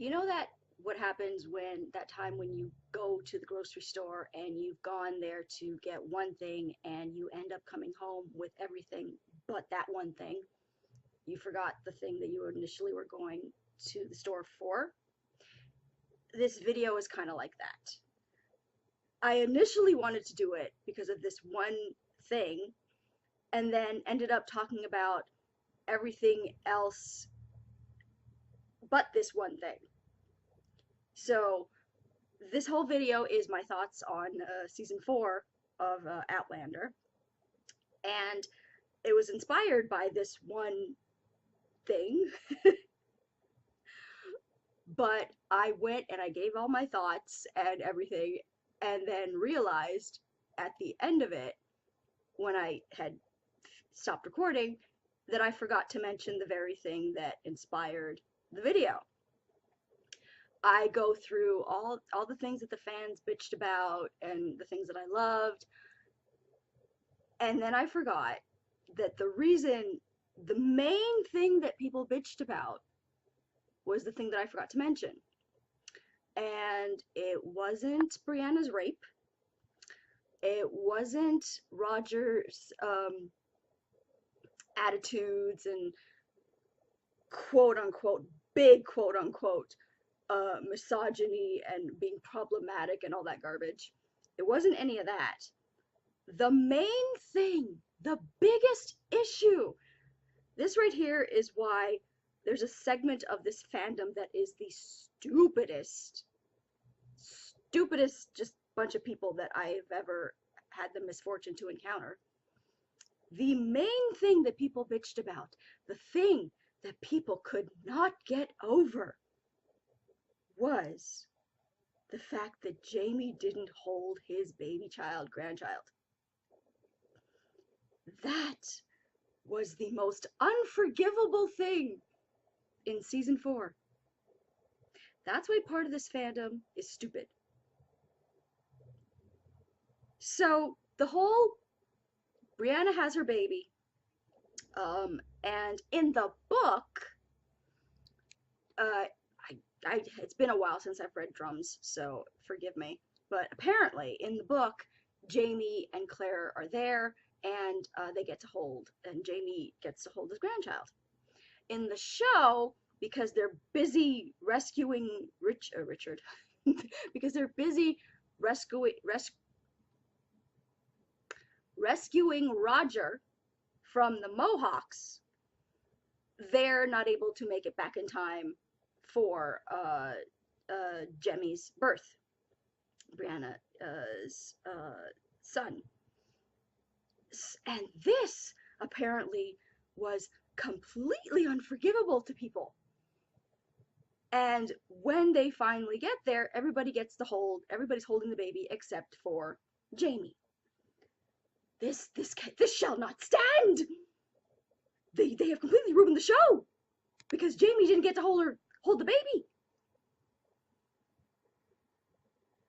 You know that what happens when that time when you go to the grocery store and you've gone there to get one thing and you end up coming home with everything but that one thing. You forgot the thing that you initially were going to the store for. This video is kind of like that. I initially wanted to do it because of this one thing and then ended up talking about everything else but this one thing. So this whole video is my thoughts on season 4 of Outlander, and it was inspired by this one thing, but I went and I gave all my thoughts and everything, and then realized at the end of it, when I had stopped recording, that I forgot to mention the very thing that inspired the video. I go through all the things that the fans bitched about and the things that I loved, and then I forgot that the main thing that people bitched about was the thing that I forgot to mention. And it wasn't Brianna's rape. It wasn't Roger's attitudes and quote unquote, big quote unquote, misogyny and being problematic and all that garbage. It wasn't any of that. The main thing, the biggest issue, this right here is why there's a segment of this fandom that is the stupidest just bunch of people that I've ever had the misfortune to encounter. The main thing that people bitched about, the thing that people could not get over, was the fact that Jamie didn't hold his baby grandchild. That was the most unforgivable thing in season 4. That's why part of this fandom is stupid. So the whole Brianna has her baby, and in the book, it's been a while since I've read Drums, so forgive me. But apparently, in the book, Jamie and Claire are there, and Jamie gets to hold his grandchild. In the show, because they're busy rescuing Richard, because they're busy rescuing Roger from the Mohawks, they're not able to make it back in time for Jemmy's birth, Brianna's son. And this apparently was completely unforgivable to people. And when they finally get there, everybody's holding the baby except for Jamie. This shall not stand! They have completely ruined the show because Jamie didn't get to hold the baby.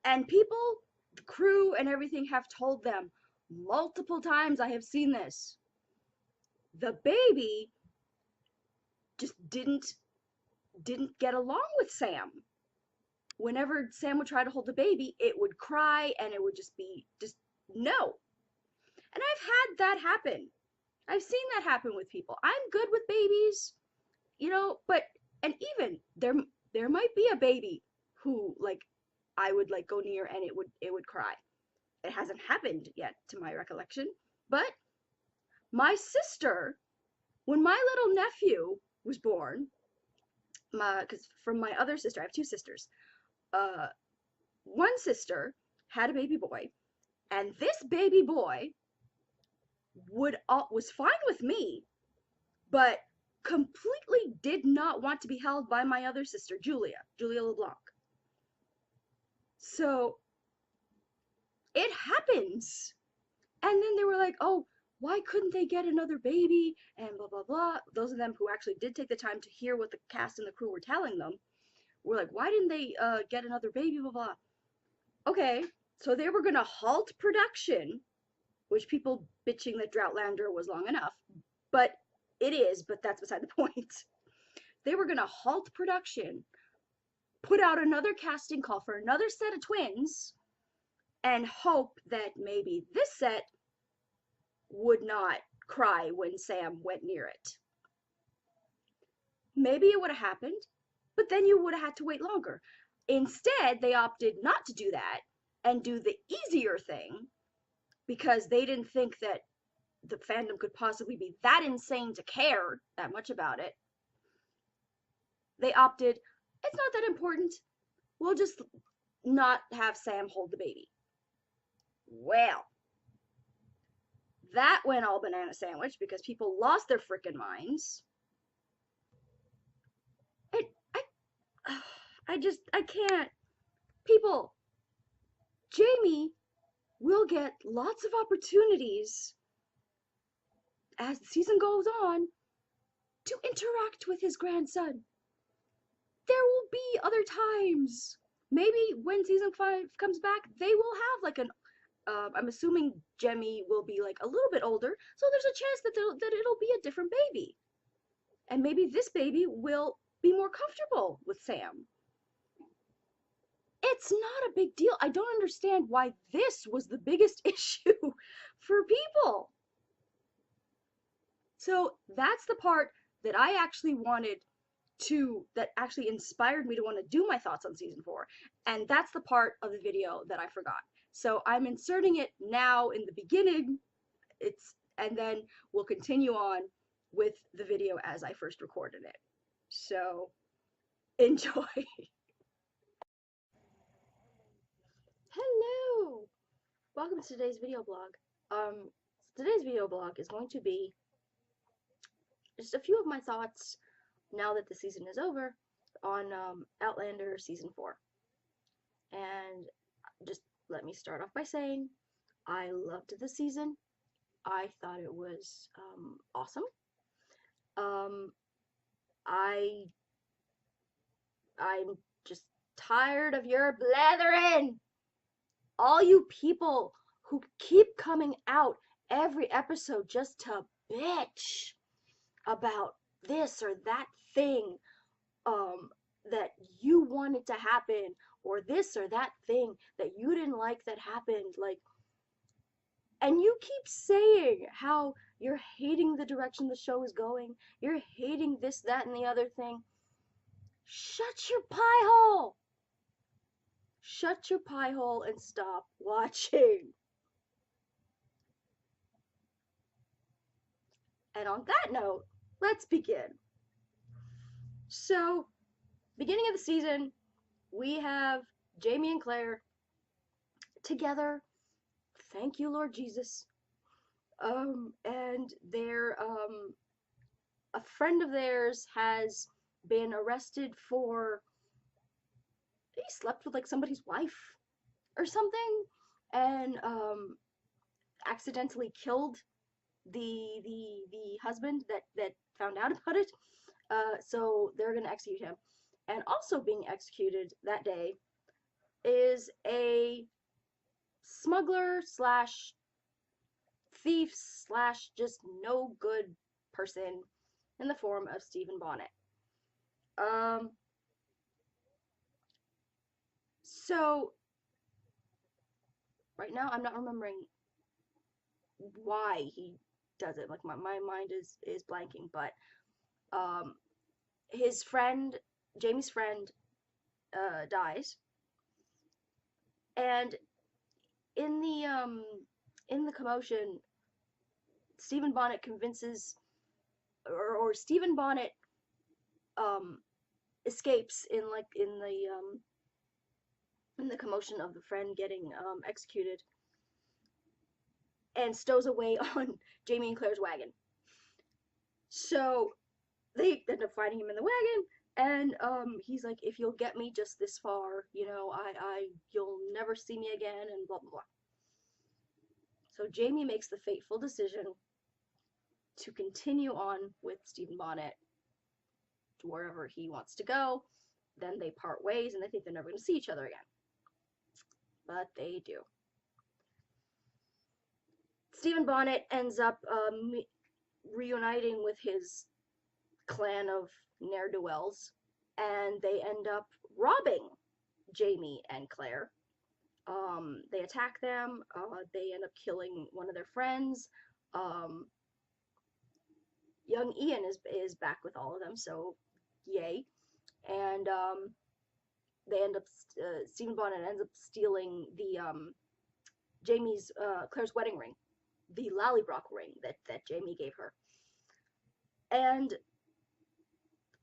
And people, the crew and everything have told them multiple times, I have seen this. The baby just didn't get along with Sam. Whenever Sam would try to hold the baby, it would cry and it would just no. And I've had that happen. I've seen that happen with people. I'm good with babies, but and even there might be a baby who I would go near and it would cry. It hasn't happened yet to my recollection, but my sister, when my little nephew was born, because from my other sister, I have two sisters. One sister had a baby boy, and this baby boy was fine with me, but completely did not want to be held by my other sister, Julia LeBlanc. So it happens. And then they were like, oh, why couldn't they get another baby? And blah, blah, blah. Those of them who actually did take the time to hear what the cast and the crew were telling them were like, why didn't they get another baby? Blah, blah. Okay, so they were going to halt production, which people bitching that Outlander was long enough. But it is, but that's beside the point. They were going to halt production put out another casting call for another set of twins and hope that maybe this set would not cry when Sam went near it. Maybe it would have happened, but then you would have had to wait longer. Instead, they opted not to do that and do the easier thing because they didn't think that the fandom could possibly be that insane to care that much about it. They opted, it's not that important. We'll just not have Sam hold the baby. Well, that went all banana sandwich because people lost their frickin' minds. I can't. People, Jamie will get lots of opportunities as the season goes on to interact with his grandson. There will be other times. Maybe when season 5 comes back, they will have like an I'm assuming Jemmy will be like a little bit older, so there's a chance that it'll be a different baby. And maybe this baby will be more comfortable with Sam. It's not a big deal. I don't understand why this was the biggest issue for people. So that's the part that I actually wanted to, that actually inspired me to want to do my thoughts on season 4. And that's the part of the video that I forgot. So I'm inserting it now in the beginning. And then we'll continue on with the video as I first recorded it. So enjoy. Hello! Welcome to today's video blog. Today's video blog is going to be just a few of my thoughts now that the season is over on Outlander season 4. And just let me start off by saying I loved the season. I thought it was awesome. I'm just tired of your Bletherin. All you people who keep coming out every episode just to bitch about this or that thing that you wanted to happen, or this or that thing that you didn't like that happened, like, and you keep saying how you're hating the direction the show is going, you're hating this, that, and the other thing. Shut your pie hole! Shut your pie hole and stop watching. And on that note, let's begin. So, beginning of the season, we have Jamie and Claire together. Thank you, Lord Jesus. And they're, a friend of theirs has been arrested for, he slept with like somebody's wife or something, and accidentally killed the husband that found out about it. So they're gonna execute him. And also being executed that day is a smuggler slash thief slash just no good person in the form of Stephen Bonnet. So right now I'm not remembering why he does it. Like my mind is blanking, but his friend, Jamie's friend, dies, and in the commotion, Stephen Bonnet convinces, or Stephen Bonnet escapes in the commotion of the friend getting executed, and stows away on Jamie and Claire's wagon. So they end up finding him in the wagon, and he's like, if you'll get me just this far, you know, you'll never see me again, and blah blah blah. So Jamie makes the fateful decision to continue on with Stephen Bonnet to wherever he wants to go. Then they part ways, and they think they're never going to see each other again. But they do. Stephen Bonnet ends up reuniting with his clan of ne'er-do-wells and they end up robbing Jamie and Claire. They attack them. They end up killing one of their friends. Um, young Ian is back with all of them, so yay. And they end up Stephen Bonnet ends up stealing the Jamie's Claire's wedding ring, the Lallybroch ring that Jamie gave her. And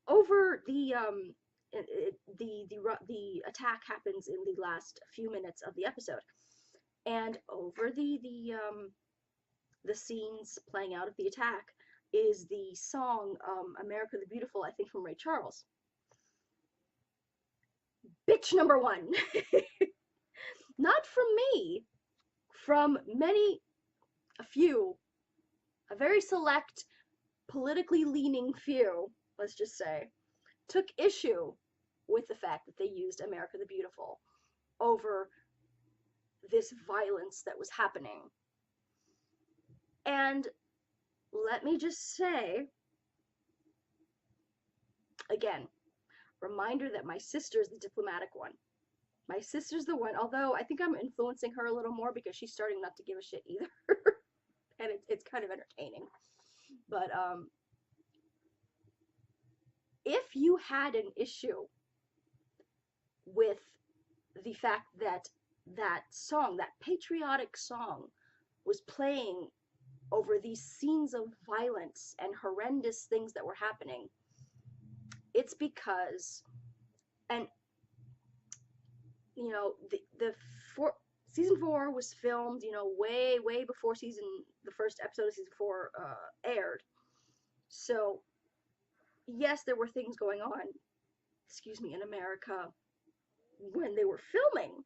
over the attack happens in the last few minutes of the episode, and over the scenes playing out of the attack is the song America the Beautiful, I think from Ray Charles. Bitch number one. Not from me, from a very select, politically leaning few, let's just say, took issue with the fact that they used America the Beautiful over this violence that was happening. And let me just say, again, reminder that my sister's the diplomatic one. My sister's the one, although I think I'm influencing her a little more because she's starting not to give a shit either. And it's kind of entertaining. But if you had an issue with the fact that that song, that patriotic song, was playing over these scenes of violence and horrendous things that were happening, it's because, and you know, season 4 was filmed, you know, way before the first episode of season 4 aired. So yes, there were things going on, in America when they were filming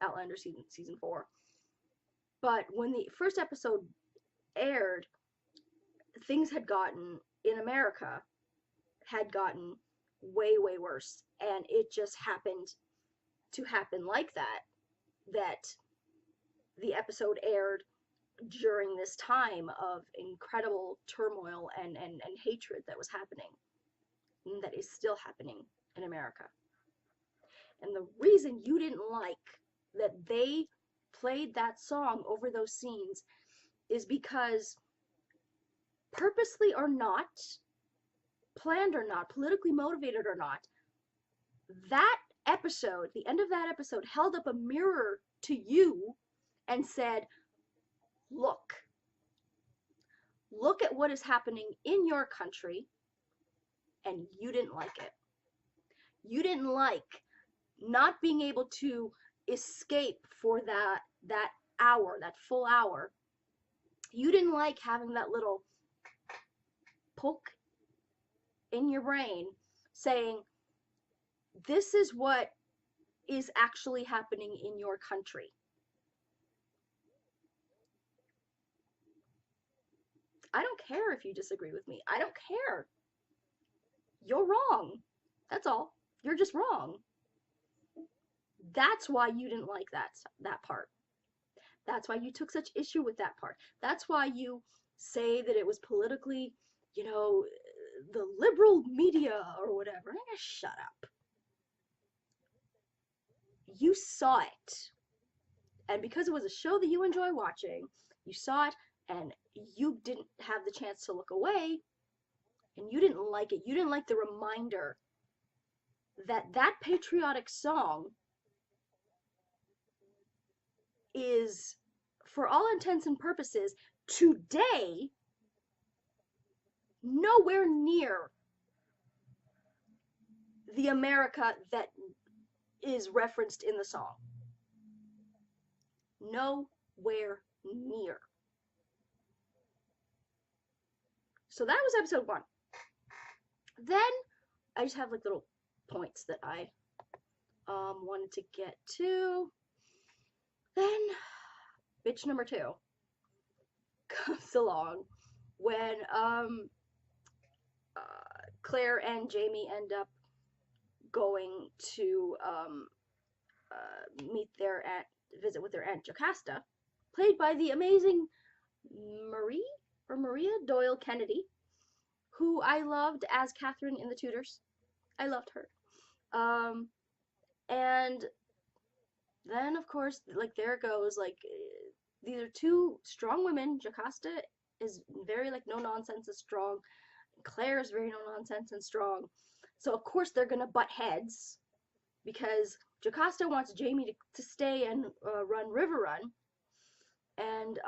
Outlander season 4. But when the first episode aired, things in America had gotten way worse, and it just happened to happen like that the episode aired during this time of incredible turmoil and hatred that was happening, and that is still happening in America. And the reason you didn't like that they played that song over those scenes is because, purposely or not, planned or not, politically motivated or not, that episode, the end of that episode, held up a mirror to you and said, look at what is happening in your country, and you didn't like it. You didn't like not being able to escape for that hour, that full hour. You didn't like having that little poke in your brain saying, this is what is actually happening in your country. I don't care if you disagree with me. I don't care. You're wrong. That's all. You're just wrong. That's why you didn't like that part. That's why you took such issue with that part. That's why you say that it was politically, you know, the liberal media or whatever. Shut up. You saw it. And because it was a show that you enjoy watching, you saw it, and you didn't have the chance to look away, and you didn't like it. You didn't like the reminder that that patriotic song is, for all intents and purposes, today, nowhere near the America that is referenced in the song. Nowhere near. So that was episode 1. Then I just have like little points that I wanted to get to. Then bitch number 2 comes along when Claire and Jamie end up going to visit with their Aunt Jocasta, played by the amazing Maria Doyle Kennedy, who I loved as Catherine in The Tudors. I loved her. And then of course, like there it goes. Like these are two strong women. Jocasta is very like no nonsense and strong. Claire is very no nonsense and strong. So of course they're gonna butt heads because Jocasta wants Jamie to stay and run River Run, and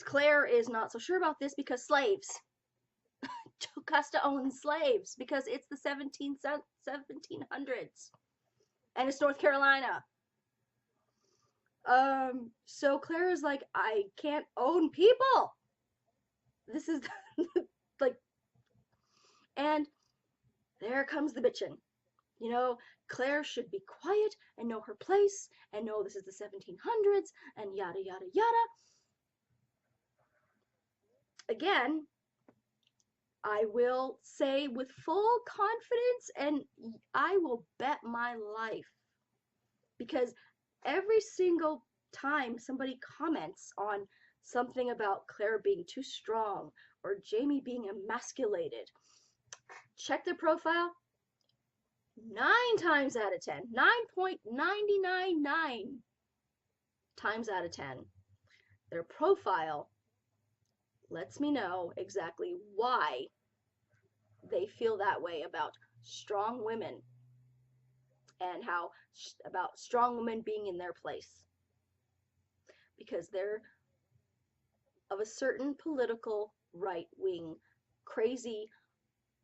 Claire is not so sure about this because slaves. Jocasta owns slaves because it's the 1700s and it's North Carolina. So Claire is like, I can't own people. This is like, and there comes the bitchin'. You know, Claire should be quiet and know her place and know this is the 1700s and yada yada yada. Again, I will say with full confidence, and I will bet my life, because every single time somebody comments on something about Claire being too strong or Jamie being emasculated, check their profile. 9 times out of 10, 9.999 times out of 10, their profile lets me know exactly why they feel that way about strong women and how about strong women being in their place, because they're of a certain political right wing, crazy,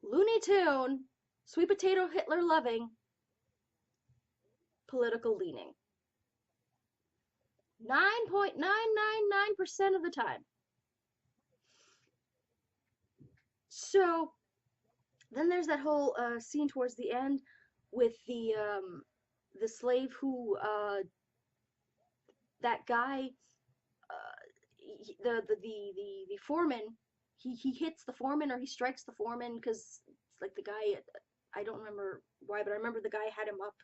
Looney Tune, sweet potato Hitler loving political leaning. 9.999% of the time. So then there's that whole scene towards the end with the slave who that guy, the foreman, he hits the foreman, or he strikes the foreman because it's like the guy, I don't remember why, but I remember the guy had him up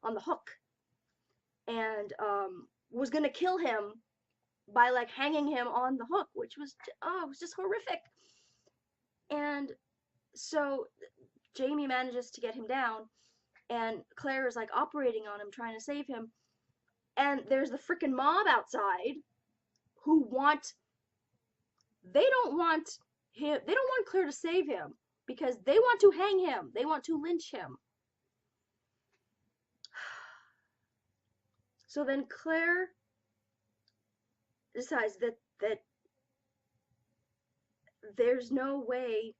on the hook and was gonna kill him by like hanging him on the hook, which was it was just horrific. And so Jamie manages to get him down, and Claire is like operating on him, trying to save him. And there's the freaking mob outside who they don't want Claire to save him because they want to hang him. They want to lynch him. So then Claire decides that there's no way,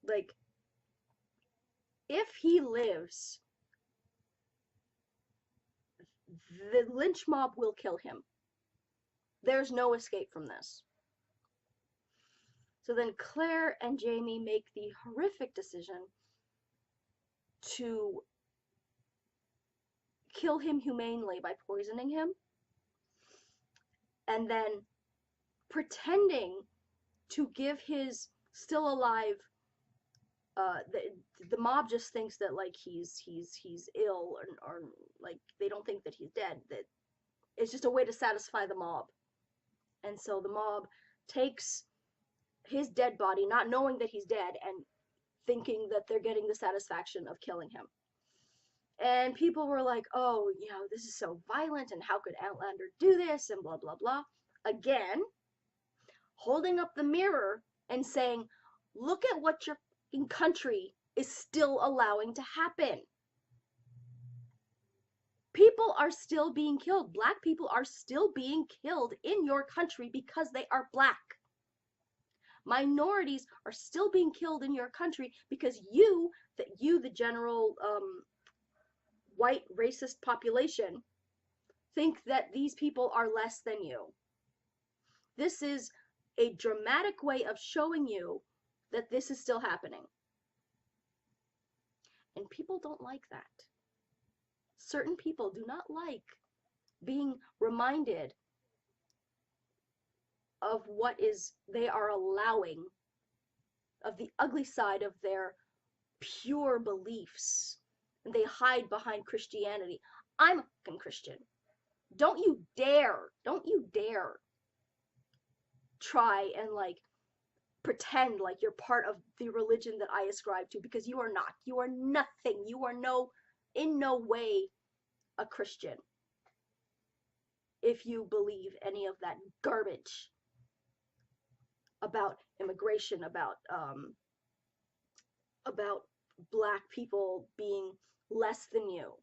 like, if he lives, the lynch mob will kill him. There's no escape from this. So then Claire and Jamie make the horrific decision to kill him humanely by poisoning him, and then pretending to give his still alive, the mob just thinks that like he's ill, or like they don't think that he's dead, that it's just a way to satisfy the mob. And so the mob takes his dead body, not knowing that he's dead, and thinking that they're getting the satisfaction of killing him. And people were like, oh, you know, this is so violent, and how could Outlander do this, and blah, blah, blah. Again, holding up the mirror and saying, look at what your country is still allowing to happen. People are still being killed. Black people are still being killed in your country because they are black. Minorities are still being killed in your country because you, the general white racist population, think that these people are less than you. This is a dramatic way of showing you that this is still happening. And people don't like that. Certain people do not like being reminded of what is they are allowing, of the ugly side of their pure beliefs. And they hide behind Christianity. I'm a fucking Christian. Don't you dare try and like pretend like you're part of the religion that I ascribe to, because you are not. You are nothing. You are in no way a Christian if you believe any of that garbage about immigration, about black people being less than you.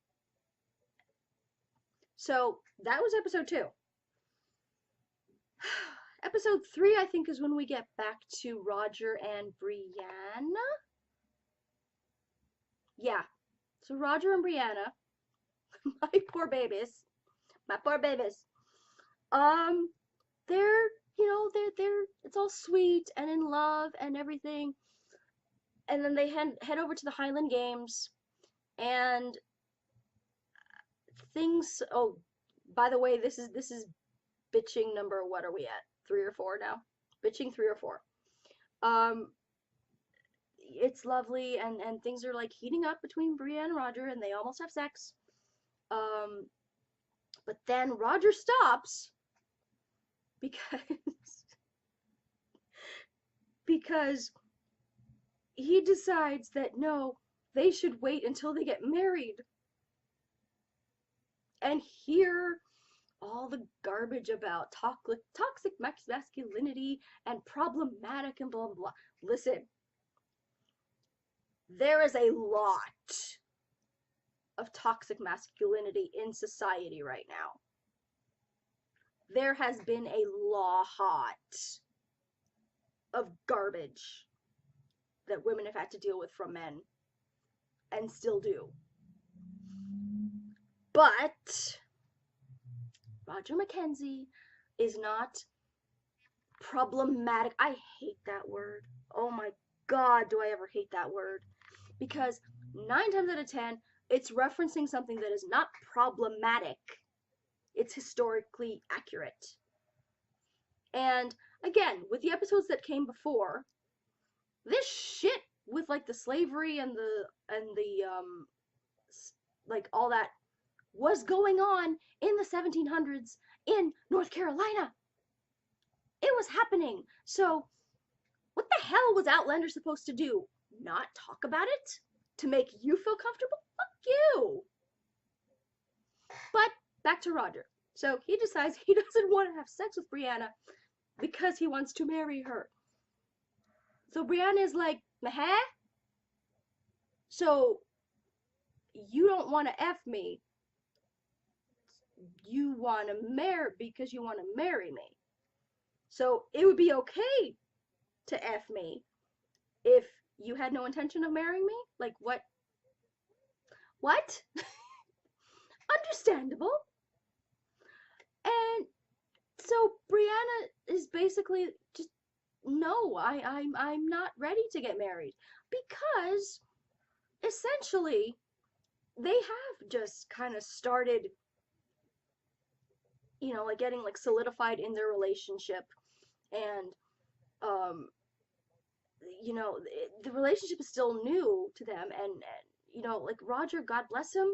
So that was episode 2. Episode 3, I think, is when we get back to Roger and Brianna. Yeah. So Roger and Brianna, my poor babies, they're, they're, it's all sweet and in love and everything. And then they head over to the Highland Games, and things, oh, by the way, this is bitching number, what are we at? 3 or 4 now? Bitching 3 or 4. It's lovely, and things are like heating up between Brienne and Roger, and they almost have sex. But then Roger stops because he decides that no, they should wait until they get married. And hear all the garbage about toxic masculinity and problematic and blah, blah, blah. Listen, there is a lot of toxic masculinity in society right now. There has been a lot of garbage that women have had to deal with from men, and still do. But Roger Mackenzie is not problematic. I hate that word. Oh my God, do I ever hate that word. Because 9 times out of 10, it's referencing something that is not problematic. It's historically accurate. And again, with the episodes that came before, this shit with like the slavery and the like all that was going on in the 1700s in North Carolina. It was happening. So what the hell was Outlander supposed to do? Not talk about it? To make you feel comfortable? Fuck you. But back to Roger. So he decides he doesn't want to have sex with Brianna because he wants to marry her. So Brianna is like, meh? So you don't want to F me. You want to marry because you want to marry me. So it would be okay to F me if you had no intention of marrying me? Like, what? What? Understandable. And so Brianna is basically just, no, I'm not ready to get married, because essentially they have just kind of started, like getting like solidified in their relationship, and the relationship is still new to them, and like Roger, God bless him,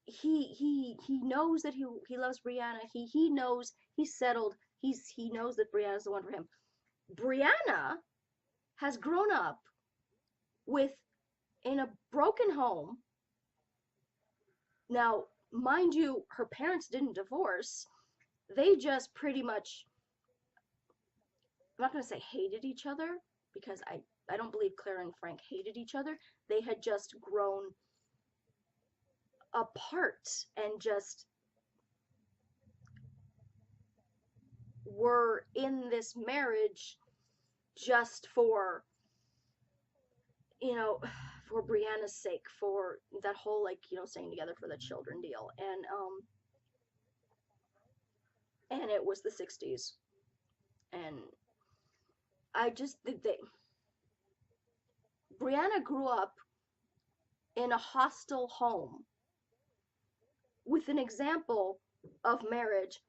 he knows that he loves Brianna. He knows he's settled. He knows that Brianna's the one for him. Brianna has grown up in a broken home. Now, mind you, her parents didn't divorce. They just pretty much, I'm not going to say hated each other, because I don't believe Claire and Frank hated each other. They had just grown apart and just were in this marriage just for, for Brianna's sake, for that whole, like, staying together for the children deal. And it was the 60s. And I just, Brianna grew up in a hostile home with an example of marriage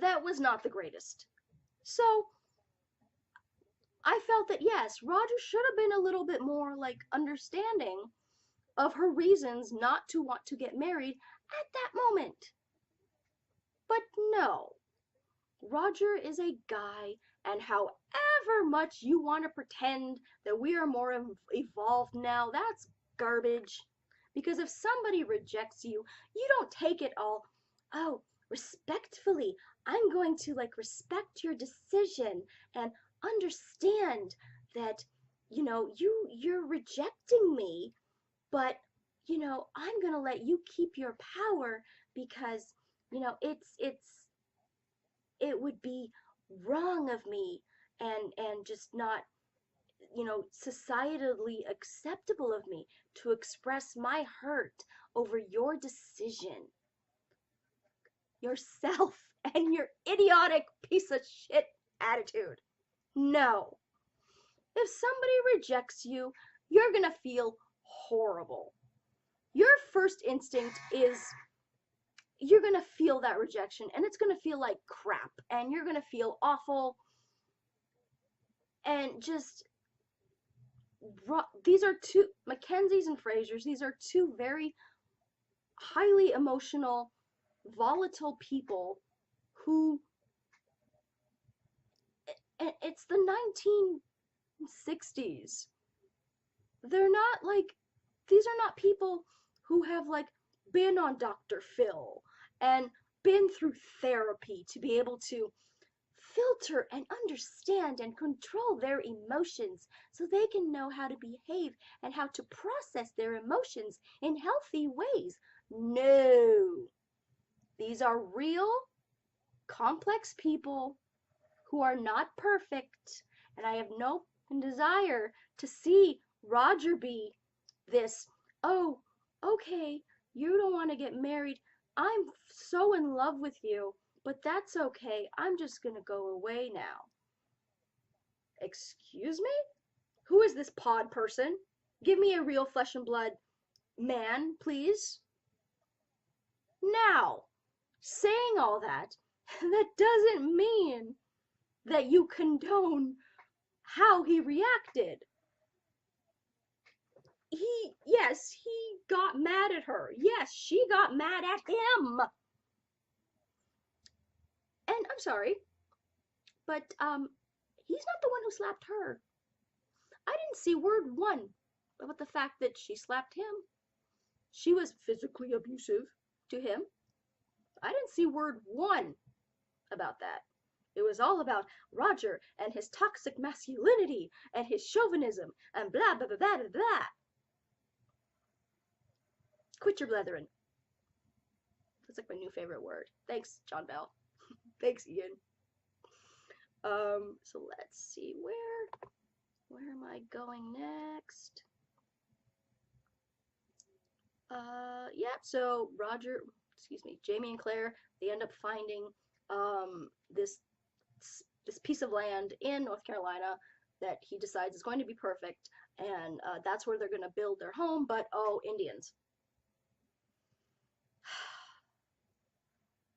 that was not the greatest. So I felt that, yes, Roger should have been a little bit more, like, understanding of her reasons not to want to get married at that moment. But no. Roger is a guy And however much you want to pretend that we are more evolved now, that's garbage. Because if somebody rejects you, you don't take it all, oh, respectfully. I'm going to like respect your decision and understand that, you're rejecting me, but, I'm going to let you keep your power because, it would be wrong of me and just not, societally acceptable of me to express my hurt over your decision, yourself, and your idiotic piece of shit attitude. No. If somebody rejects you, you're gonna feel horrible. Your first instinct is you're gonna feel that rejection and it's gonna feel like crap and you're gonna feel awful and just these are two Mackenzies and Frasers. These are two very highly emotional, volatile people who, it's the 1960s. They're not like, these are not people who have like been on Dr. Phil and been through therapy to be able to filter and understand and control their emotions so they can know how to behave and how to process their emotions in healthy ways. No. These are real, complex people who are not perfect, and I have no desire to see Roger be this, oh, okay, you don't want to get married. I'm so in love with you, but that's okay. I'm just gonna go away now. Excuse me? Who is this pod person? Give me a real flesh and blood man, please. Now, saying all that, that doesn't mean that you condone how he reacted. Yes, he got mad at her. Yes, she got mad at him. And I'm sorry, but he's not the one who slapped her. I didn't see word one about the fact that she slapped him. She was physically abusive to him. I didn't see word one about that. It was all about Roger and his toxic masculinity and his chauvinism and blah, blah, blah, blah, blah, blah. Quit your Bletherin. That's like my new favorite word. Thanks, John Bell. Thanks, Ian. So let's see, where am I going next? Yeah, so Jamie and Claire, they end up finding this piece of land in North Carolina that he decides is going to be perfect, and that's where they're going to build their home, but oh, Indians.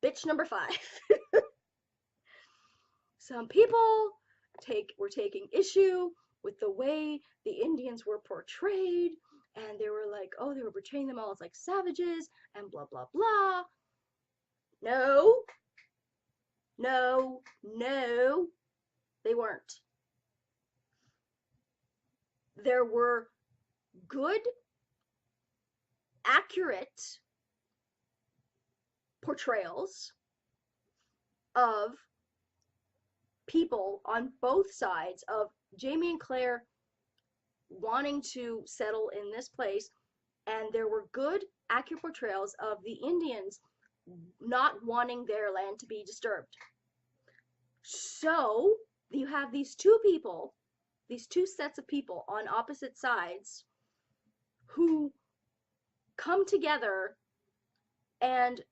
Bitch number 5. Some people were taking issue with the way the Indians were portrayed, and they were like, oh, they were portraying them all as like savages and blah blah blah. No, no, no, they weren't. There were good, accurate portrayals of people on both sides of Jamie and Claire wanting to settle in this place, and there were good, accurate portrayals of the Indians not wanting their land to be disturbed. So you have these two sets of people on opposite sides who come together and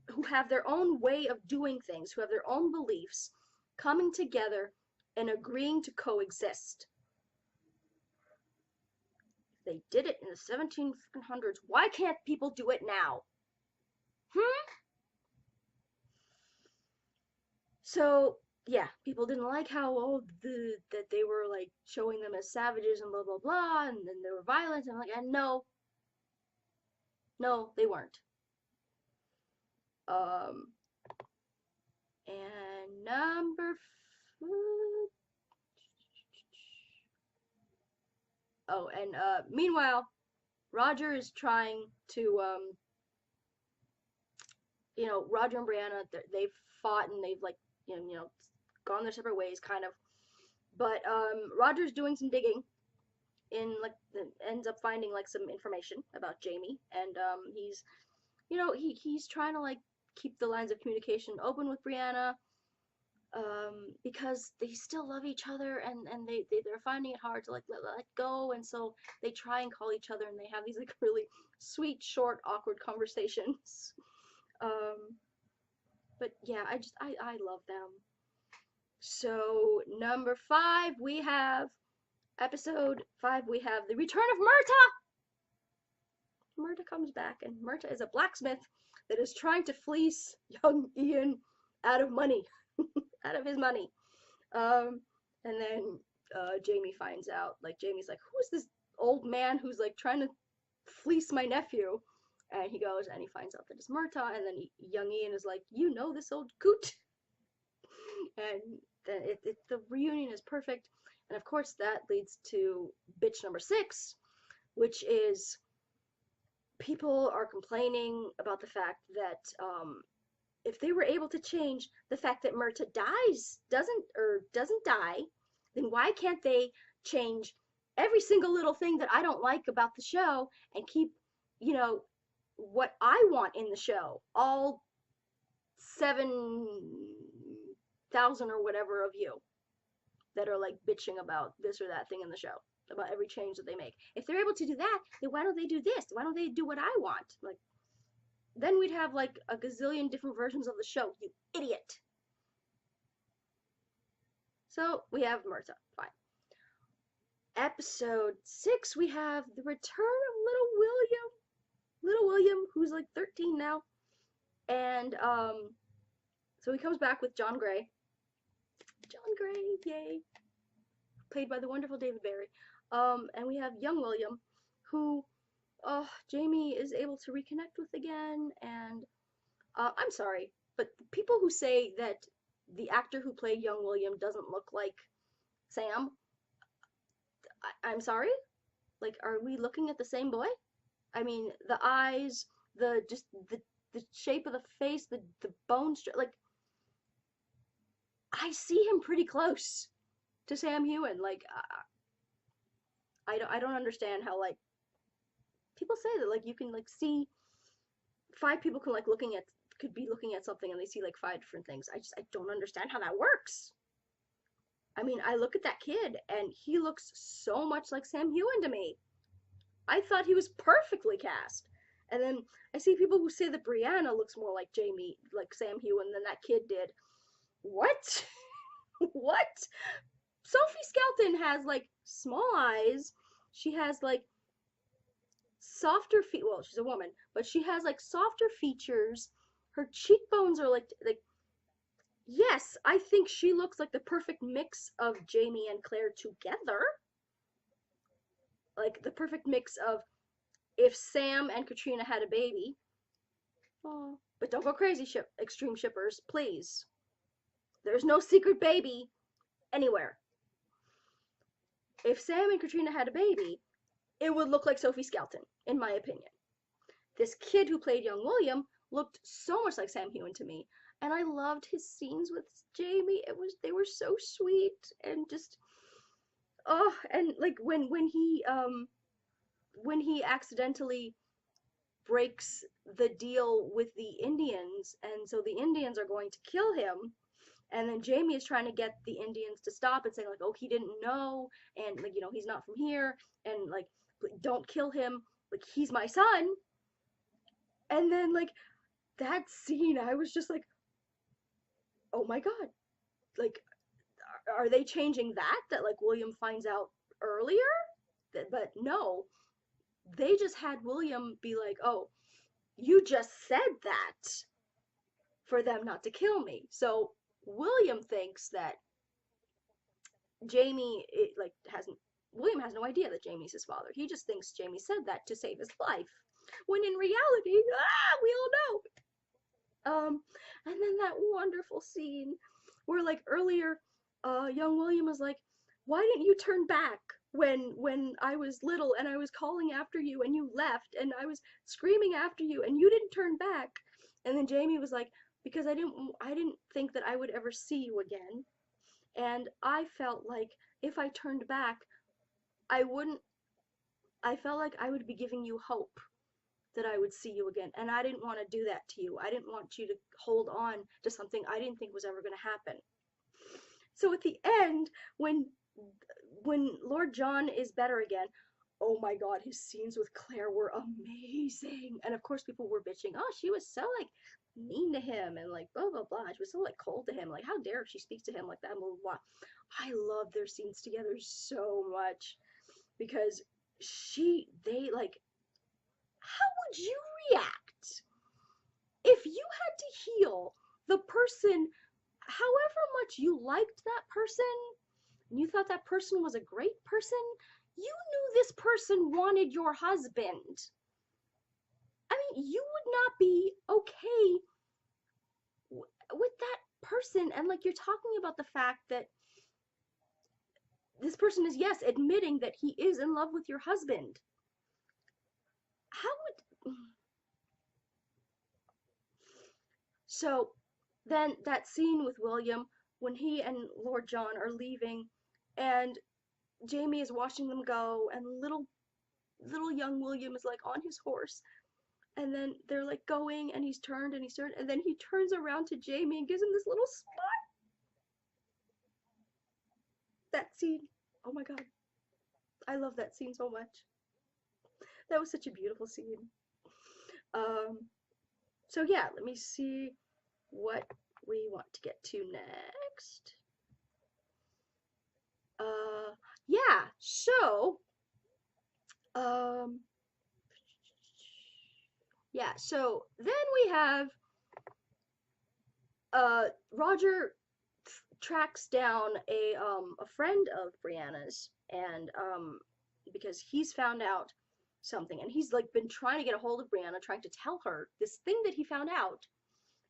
who have their own way of doing things, who have their own beliefs, coming together and agreeing to coexist. They did it in the 1700s. Why can't people do it now? So, yeah, people didn't like how that they were like showing them as savages and blah blah blah, and then they were violent, and like, and no, they weren't. And number Oh, and meanwhile, Roger is trying to, Roger and Brianna, they've fought and they've like, gone their separate ways, kind of. But Roger's doing some digging in like ends up finding like some information about Jamie, and he's trying to like keep the lines of communication open with Brianna, because they still love each other, and they're finding it hard to like let go, and so they try and call each other, and they have these like really sweet, short, awkward conversations. um but yeah, I love them. So number 5, we have episode 5, we have the return of Myrta. Myrta comes back, and Myrta is a blacksmith that is trying to fleece young Ian out of money, out of his money. And then Jamie finds out, like, Jamie's like, who's this old man who's like trying to fleece my nephew? And he goes and he finds out that it's Myrta, and then young Ian is like, you know this old coot. And then the reunion is perfect. And of course that leads to bitch number 6, which is people are complaining about the fact that if they were able to change the fact that Myrta doesn't die, then why can't they change every single little thing that I don't like about the show and keep, what I want in the show? All 7,000 or whatever of you that are like bitching about this or that thing in the show, about every change that they make. If they're able to do that, then why don't they do this? Why don't they do what I want? Like, then we'd have like a gazillion different versions of the show, you idiot. So we have Myrta, fine. Episode 6, we have the return of little William. Little William, who's like 13 now. And so he comes back with John Gray. John Gray, yay. Played by the wonderful David Barry. And we have young William, who Jamie is able to reconnect with again. And I'm sorry, but people who say that the actor who played young William doesn't look like Sam, I'm sorry? Like, are we looking at the same boy? I mean, the eyes, the shape of the face, the bone like, I see him pretty close to Sam Heughan. Like, I don't understand how, like, people say that, like, you can, like, see 5 people can, like, could be looking at something and they see, like, 5 different things. I don't understand how that works. I mean, I look at that kid and he looks so much like Sam Heughan to me. I thought he was perfectly cast. And then I see people who say that Brianna looks more like Sam Heughan than that kid did. What? What? Sophie Skelton has, like, small eyes. She has, like, softer feet. Well, she's a woman, but she has, like, softer features. Her cheekbones are, like, yes, I think she looks like the perfect mix of Jamie and Claire together. Like, the perfect mix of if Sam and Katrina had a baby. Oh, but don't go crazy, extreme shippers, please. There's no secret baby anywhere. If Sam and Katrina had a baby, it would look like Sophie Skelton, in my opinion. This kid who played young William looked so much like Sam Heughan to me, and I loved his scenes with Jamie. They were so sweet, and just and like when he accidentally breaks the deal with the Indians, and so the Indians are going to kill him, and then Jamie is trying to get the Indians to stop and saying, like, oh, he didn't know, and, like, he's not from here, and, like, don't kill him, like, he's my son. And then, like, that scene, I was just like, oh my god, like, are they changing that like William finds out earlier? But no, they just had William be like, oh, you just said that for them not to kill me. So William thinks that William has no idea that Jamie's his father. He just thinks Jamie said that to save his life, when in reality, we all know. And then that wonderful scene where, like, earlier, young William was like, why didn't you turn back? when I was little and I was calling after you and you left and I was screaming after you and you didn't turn back. And then Jamie was like, because I didn't think that I would ever see you again. And I felt like if I turned back, I wouldn't I felt like I would be giving you hope that I would see you again. And I didn't want to do that to you. I didn't want you to hold on to something I didn't think was ever going to happen. So at the end, when Lord John is better again, oh my god, his scenes with Claire were amazing. And of course people were bitching, oh, she was so like mean to him and like blah blah blah. She was so like cold to him. Like how dare she speak to him like that, blah blah blah. I love their scenes together so much because they like, how would you react if you had to heal the person, however much you liked that person, and you thought that person was a great person, you knew this person wanted your husband. I mean, you would not be okay with that person. And like, you're talking about the fact that this person is, yes, admitting that he is in love with your husband. How would... So then that scene with William when he and Lord John are leaving and Jamie is watching them go and little young William is like on his horse and then they're like going and he's turned and then he turns around to Jamie and gives him this little smile. That scene, oh my god, I love that scene so much. That was such a beautiful scene. So yeah, let me see what we want to get to next. Yeah, so yeah, so then we have Roger tracks down a friend of Brianna's, and because he's found out something, and he's like been trying to get a hold of Brianna, trying to tell her this thing that he found out,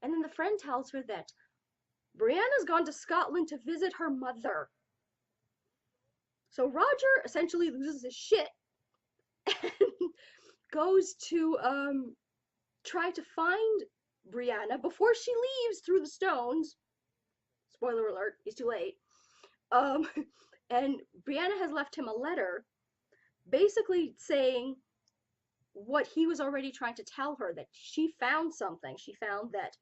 and then the friend tells her that Brianna's gone to Scotland to visit her mother. So Roger essentially loses his shit and goes to try to find Brianna before she leaves through the stones. Spoiler alert, he's too late. And Brianna has left him a letter basically saying what he was already trying to tell her, that she found something. She found that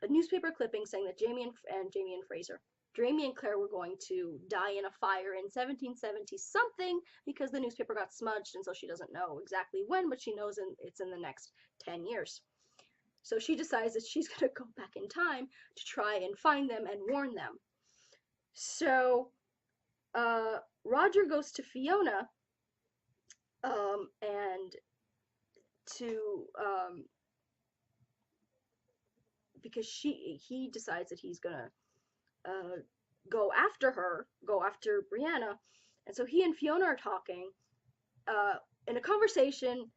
a newspaper clipping saying that Jamie and Claire were going to die in a fire in 1770 something because the newspaper got smudged, and so she doesn't know exactly when, but she knows it's in the next 10 years. So she decides that she's going to go back in time to try and find them and warn them. So Roger goes to Fiona and to because he decides that he's gonna go after Brianna, and so he and Fiona are talking in a conversation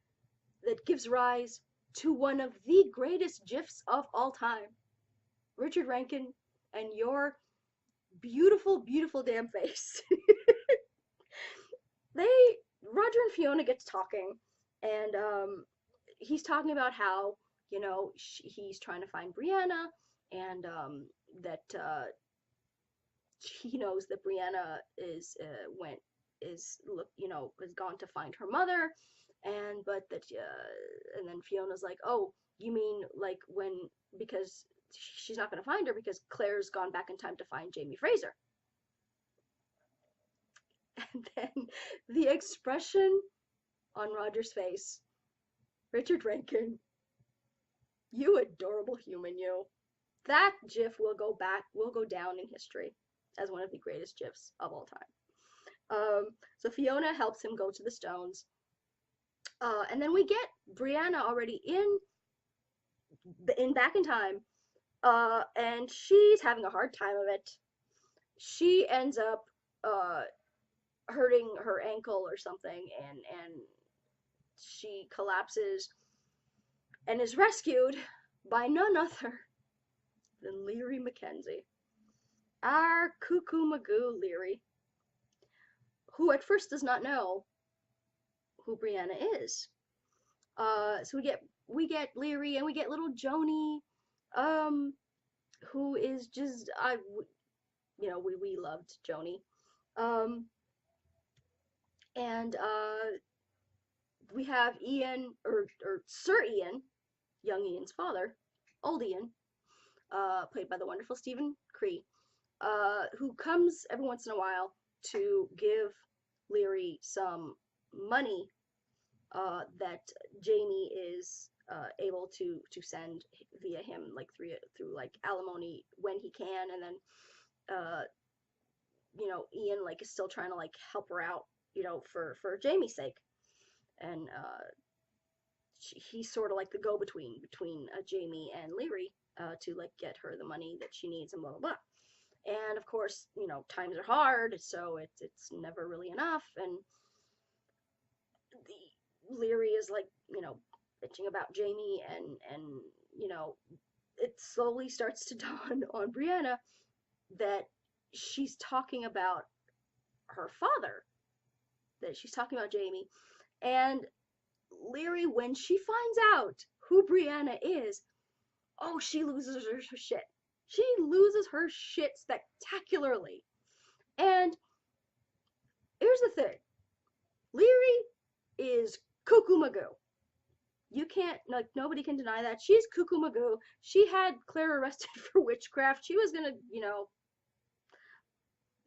that gives rise to one of the greatest gifs of all time. Richard Rankin and your beautiful, beautiful damn face. Roger and Fiona gets talking, and he's talking about how, you know, he's trying to find Brianna, and that he knows that Brianna is gone to find her mother, and and then Fiona's like, oh, you mean like because she's not going to find her because Claire's gone back in time to find Jamie Fraser. And then the expression on Roger's face, Richard Rankin, you adorable human, you. That GIF will go down in history as one of the greatest GIFs of all time. So Fiona helps him go to the stones. And then we get Brianna already back in time. And she's having a hard time of it. She ends up hurting her ankle or something, and she collapses and is rescued by none other than Leary Mackenzie. Our cuckoo magoo Leary, who at first does not know who Brianna is. So we get Leary and we get little Joni, um, who is just we loved Joni, um, and we have Ian or Sir Ian, young Ian's father, old Ian, played by the wonderful Stephen Cree, who comes every once in a while to give Leary some money that Jamie is able to send via him, like through like alimony when he can, and then uh, Ian like is still trying to like help her out, for Jamie's sake, and he's sort of like the go-between between Jamie and Leary to like get her the money that she needs and blah blah blah. And of course, times are hard, so it's never really enough, and Leary is like, bitching about Jamie, and it slowly starts to dawn on Brianna that she's talking about her father, that she's talking about Jamie, and Leary, when she finds out who Brianna is, oh, she loses her shit. She loses her shit spectacularly. And here's the thing. Leary is cuckoo magoo. You can't, like, nobody can deny that. She's cuckoo magoo. She had Claire arrested for witchcraft. She was gonna,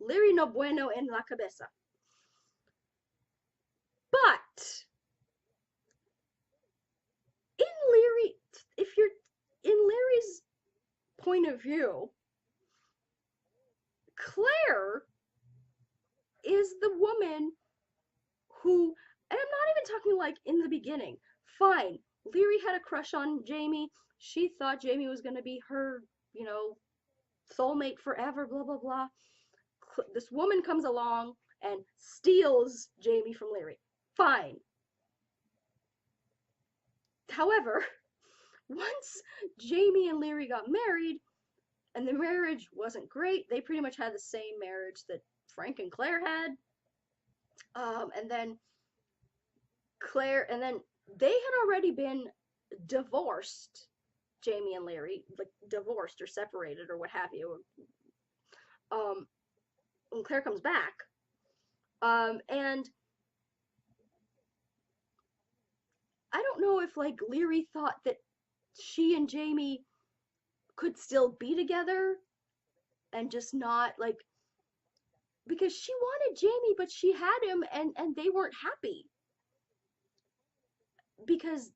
Leary no bueno en la cabeza. But if you're in Leary's point of view, Claire is the woman who, and I'm not even talking like in the beginning. Fine, Leary had a crush on Jamie. She thought Jamie was gonna be her, soulmate forever, blah blah blah. This woman comes along and steals Jamie from Leary. Fine. However, once Jamie and Leary got married, and the marriage wasn't great, they pretty much had the same marriage that Frank and Claire had. And then they had already been divorced, Jamie and Leary, like divorced or separated or what have you. When Claire comes back, and I don't know if like Leary thought that she and Jamie could still be together and just not like, because she wanted Jamie but she had him, and they weren't happy because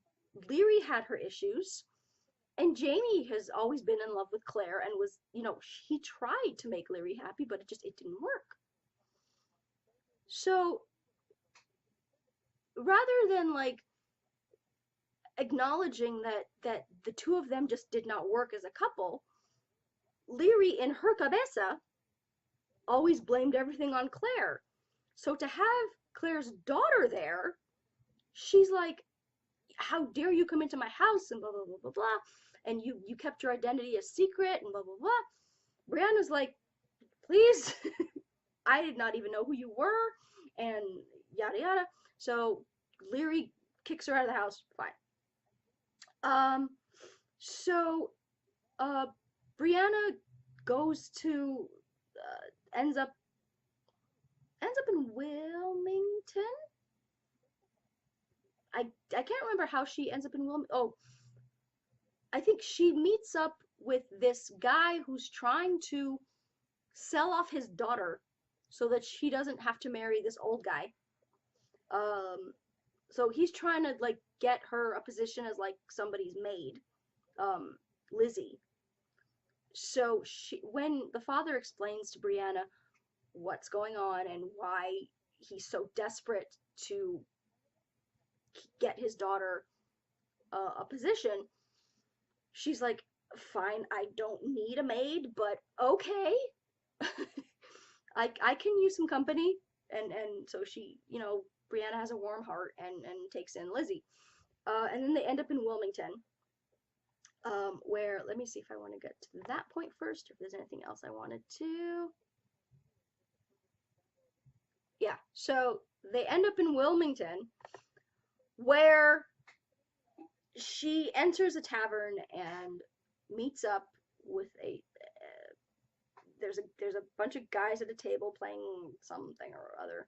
Leary had her issues and Jamie has always been in love with Claire and was, he tried to make Leary happy, but it didn't work. So rather than like acknowledging that the two of them just did not work as a couple, Leary in her cabeza always blamed everything on Claire. So to have Claire's daughter there, she's like, how dare you come into my house and blah blah blah blah blah, and you kept your identity a secret and blah blah blah. Brianna's like, please, I did not even know who you were, and yada yada. So Leary kicks her out of the house. Fine. So Brianna goes to ends up in Wilmington. I can't remember how she ends up in Wilmington. Oh, I think she meets up with this guy who's trying to sell off his daughter so that she doesn't have to marry this old guy. So he's trying to like get her a position as like somebody's maid, Lizzie. So when the father explains to Brianna what's going on and why he's so desperate to get his daughter a position, she's like, fine, I don't need a maid, but okay. I can use some company, and so she, Brianna has a warm heart and takes in Lizzie, and then they end up in Wilmington, where, let me see if I want to get to that point first, or if there's anything else I wanted to. Yeah, So they end up in Wilmington, where she enters a tavern and meets up with a there's a bunch of guys at a table playing something or other,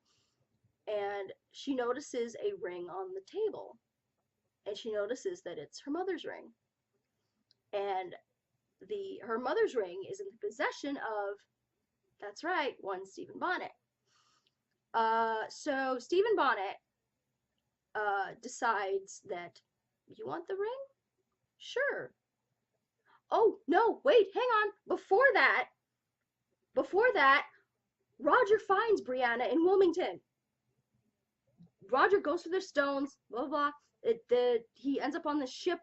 and she notices a ring on the table, and she notices that it's her mother's ring, and the her mother's ring is in the possession of, that's right, one Stephen Bonnet. So Stephen Bonnet decides that, you want the ring? Sure. Oh no, wait, hang on. Before that, Roger finds Brianna in Wilmington. Roger goes for their stones, blah blah. He ends up on the ship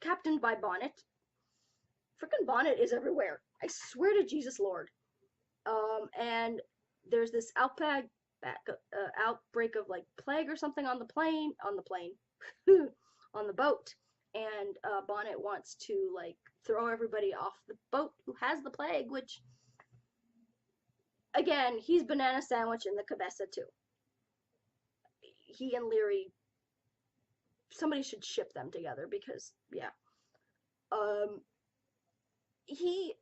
captained by Bonnet. Frickin' Bonnet is everywhere. I swear to Jesus Lord. And there's this outbreak of like plague or something on the plane, on the boat, and Bonnet wants to like throw everybody off the boat who has the plague, which again, he's banana sandwich in the cabeza too. He and Leary, somebody should ship them together because yeah. Um, he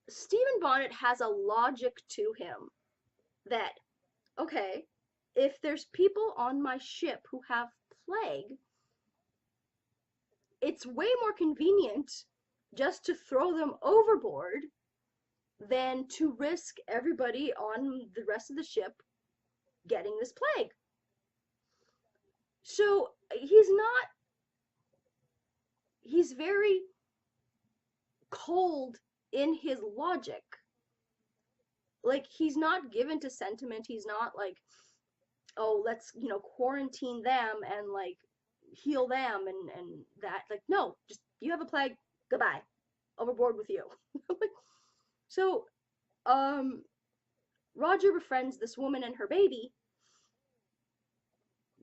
Stephen Bonnet has a logic to him that, okay, if there's people on my ship who have plague, it's way more convenient just to throw them overboard than to risk everybody on the rest of the ship getting this plague. So he's very cold in his logic. Like, he's not given to sentiment. He's not like, oh, let's, quarantine them and like heal them and that. Like, no, just, you have a plague, goodbye, overboard with you. So Roger befriends this woman and her baby.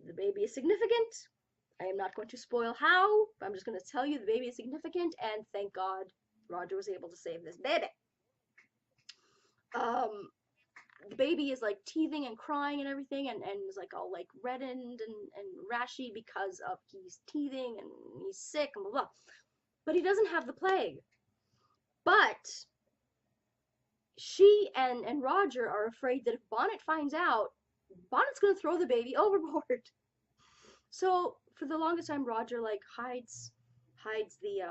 The baby is significant. I am not going to spoil how, but I'm just going to tell you the baby is significant, and thank God Roger was able to save this baby. The baby is like teething and crying and everything, and is like all like reddened and rashy because of he's teething and he's sick and blah blah. But he doesn't have the plague. But she and Roger are afraid that if Bonnet finds out, Bonnet's gonna throw the baby overboard. So for the longest time, Roger like hides the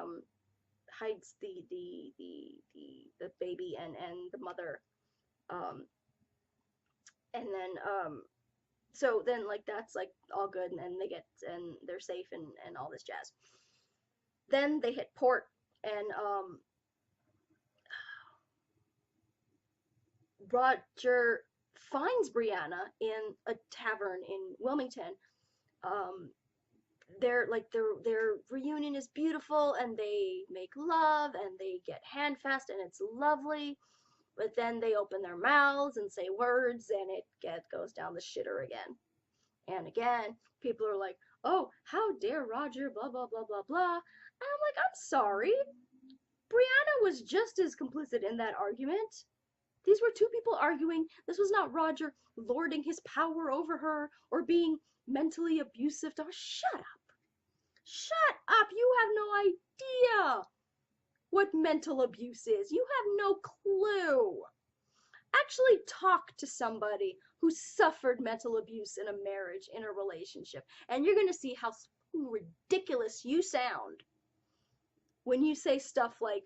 baby and the mother, and then so then like that's like all good, and they're safe and all this jazz. Then they hit port, and Roger finds Brianna in a tavern in Wilmington. Um, their reunion is beautiful, and they make love and they get handfast, and it's lovely. But then they open their mouths and say words, and it goes down the shitter again. And again, people are like, "Oh, how dare Roger?" Blah blah blah blah blah. And I'm like, I'm sorry. Brianna was just as complicit in that argument. These were two people arguing. This was not Roger lording his power over her or being mentally abusive to her. Shut up. Shut up. You have no idea what mental abuse is. You have no clue. Actually talk to somebody who suffered mental abuse in a marriage, in a relationship, and you're going to see how ridiculous you sound when you say stuff like,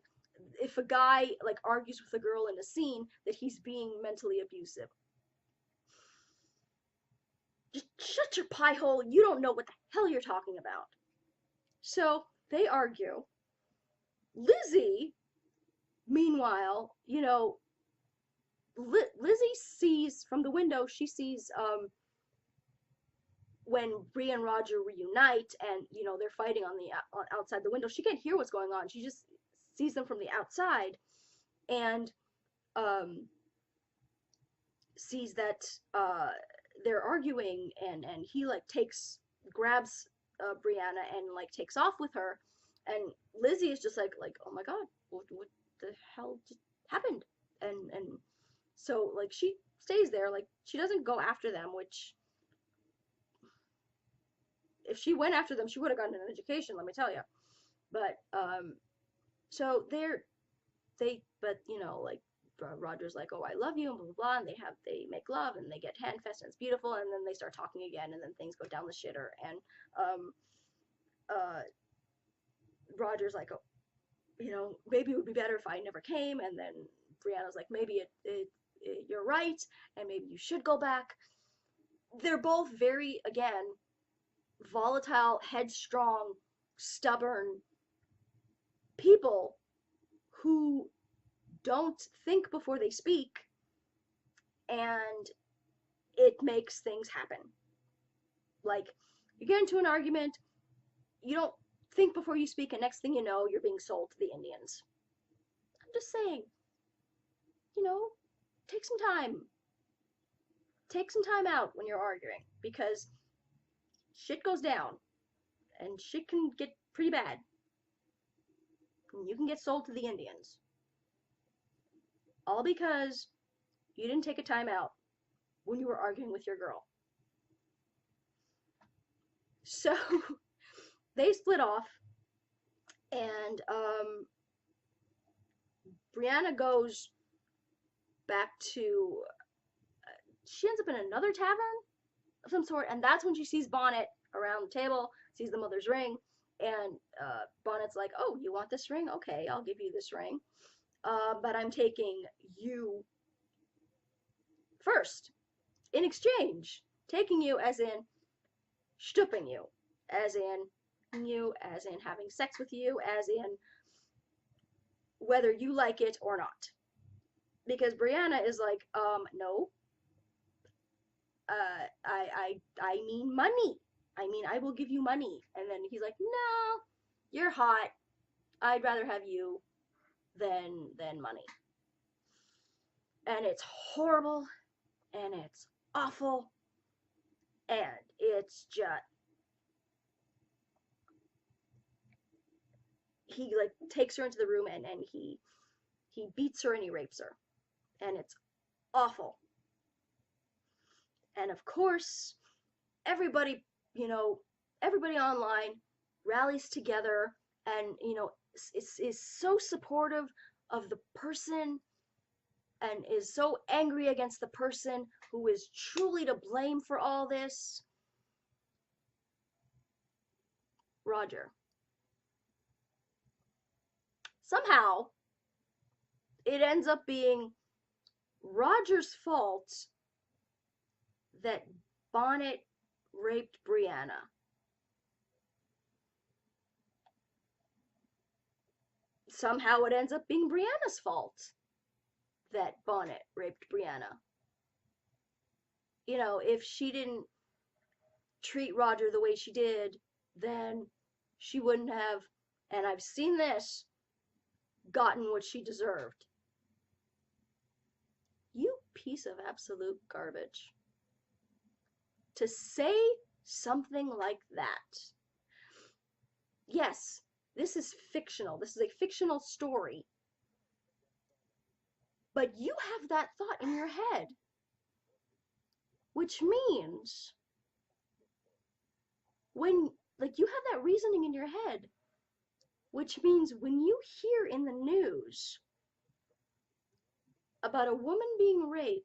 if a guy like argues with a girl in a scene, that he's being mentally abusive. Just shut your pie hole. You don't know what the hell you're talking about. So they argue. Lizzie, meanwhile, Lizzie sees from the window, she sees when Bree and Roger reunite, and they're fighting on outside the window. She can't hear what's going on. She just sees them from the outside, and sees that they're arguing, and he like grabs Brianna and like takes off with her, and Lizzie is just like, oh my God, what the hell happened. And so, like, she stays there. Like, she doesn't go after them, which, if she went after them, she would have gotten an education, let me tell you. But, so but, like, Roger's like, oh, I love you, and blah, blah, blah, and they make love, and they get handfest, and it's beautiful, and then they start talking again, and then things go down the shitter, and, uh, Roger's like, oh, maybe it would be better if I never came, and then Brianna's like, maybe you're right, and maybe you should go back. They're both very, again, volatile, headstrong, stubborn people who don't think before they speak, and it makes things happen. Like, you get into an argument, you don't think before you speak, and next thing you know, you're being sold to the Indians. I'm just saying, take some time. Take some time out when you're arguing, because shit goes down, and shit can get pretty bad. And you can get sold to the Indians. All because you didn't take a time out when you were arguing with your girl. So, they split off, and Brianna goes back to, she ends up in another tavern of some sort, and that's when she sees Bonnet around the table, sees the mother's ring, and Bonnet's like, oh, you want this ring? Okay, I'll give you this ring, but I'm taking you first, in exchange, taking you as in stooping you, as in having sex with you, as in whether you like it or not. Because Brianna is like, no, I mean money. I mean, I will give you money. And then he's like, no, you're hot. I'd rather have you than money. And it's horrible, and it's awful, and it's just, he, like, takes her into the room, and he beats her and he rapes her. And it's awful. And of course, everybody, everybody online rallies together and, is so supportive of the person and is so angry against the person who is truly to blame for all this. Roger. Somehow, it ends up being Roger's fault that Bonnet raped Brianna. Somehow it ends up being Brianna's fault that Bonnet raped Brianna. If she didn't treat Roger the way she did, then she wouldn't have, and I've seen this, gotten what she deserved. You piece of absolute garbage. To say something like that. Yes, this is fictional. This is a fictional story. But you have that thought in your head. Which means, when, like, you have that reasoning in your head, which means when you hear in the news about a woman being raped,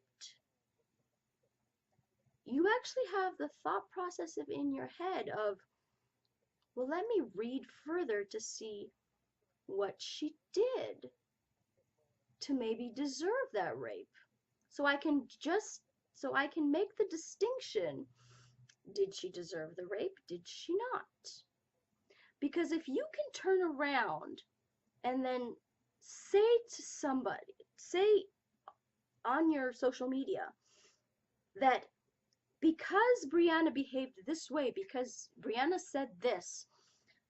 you actually have the thought process in your head of, well, let me read further to see what she did to maybe deserve that rape. So I can make the distinction. Did she deserve the rape? Did she not? Because if you can turn around and then say to somebody, say on your social media, that because Brianna behaved this way, because Brianna said this,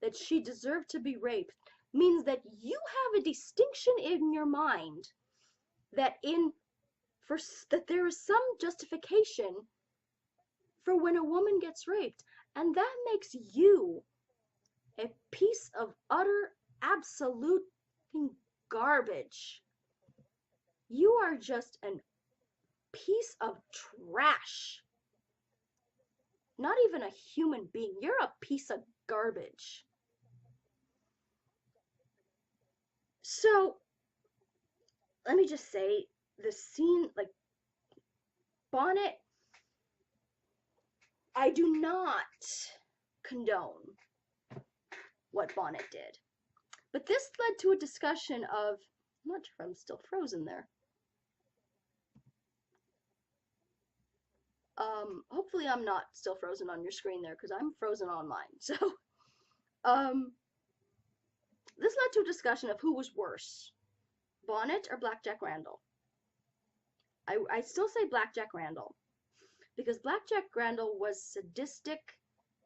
that she deserved to be raped, means that you have a distinction in your mind that that there is some justification for when a woman gets raped, and that makes you a piece of utter, absolute garbage. You are just a piece of trash. Not even a human being. You're a piece of garbage. So, let me just say, the scene, like, Bonnet, I do not condone what Bonnet did. But this led to a discussion of, I'm not sure if I'm still frozen there. Hopefully I'm not still frozen on your screen there, because I'm frozen on mine. So, um, this led to a discussion of who was worse, Bonnet or Blackjack Randall. I still say Blackjack Randall, because Blackjack Randall was sadistic,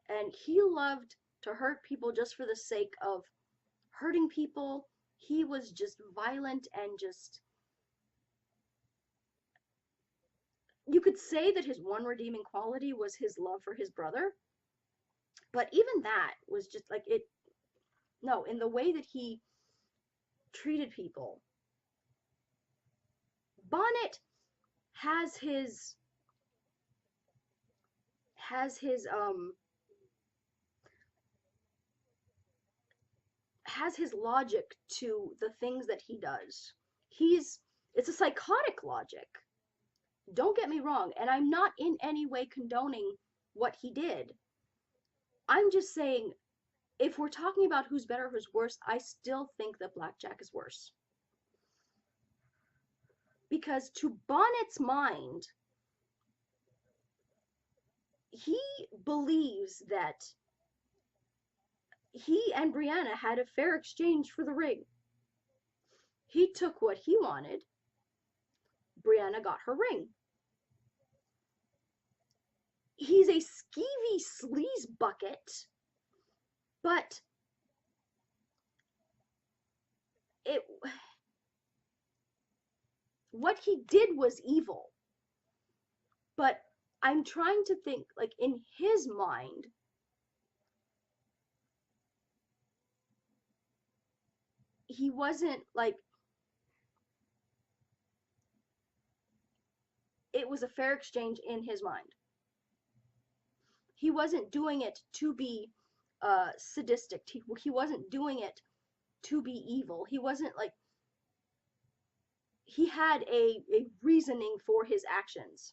and he loved to hurt people just for the sake of hurting people. He was just violent and just, you could say that his one redeeming quality was his love for his brother, but even that was just like it, no, in the way that he treated people. Bonnet has his has his um has his logic to the things that he does. He's It's a psychotic logic. Don't get me wrong, and I'm not in any way condoning what he did. I'm just saying, if we're talking about who's better, who's worse, I still think that Blackjack is worse. Because to Bonnet's mind, he believes that he and Brianna had a fair exchange for the ring. He took what he wanted. Brianna got her ring. He's a skeevy sleaze bucket, but it what he did was evil. But I'm trying to think, like, in his mind, he wasn't like, it was a fair exchange in his mind. He wasn't doing it to be sadistic. He wasn't doing it to be evil. He wasn't like, he had a reasoning for his actions.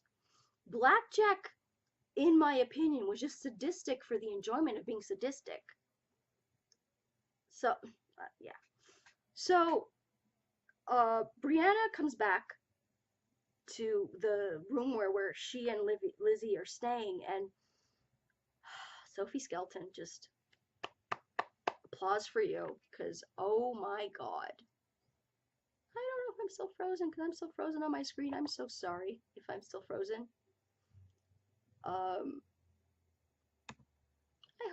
Blackjack, in my opinion, was just sadistic for the enjoyment of being sadistic. So, yeah. So, Brianna comes back to the room where she and Lizzie are staying, and Sophie Skelton, just applause for you, because oh my god. I don't know if I'm still frozen, because I'm still frozen on my screen. I'm so sorry if I'm still frozen. I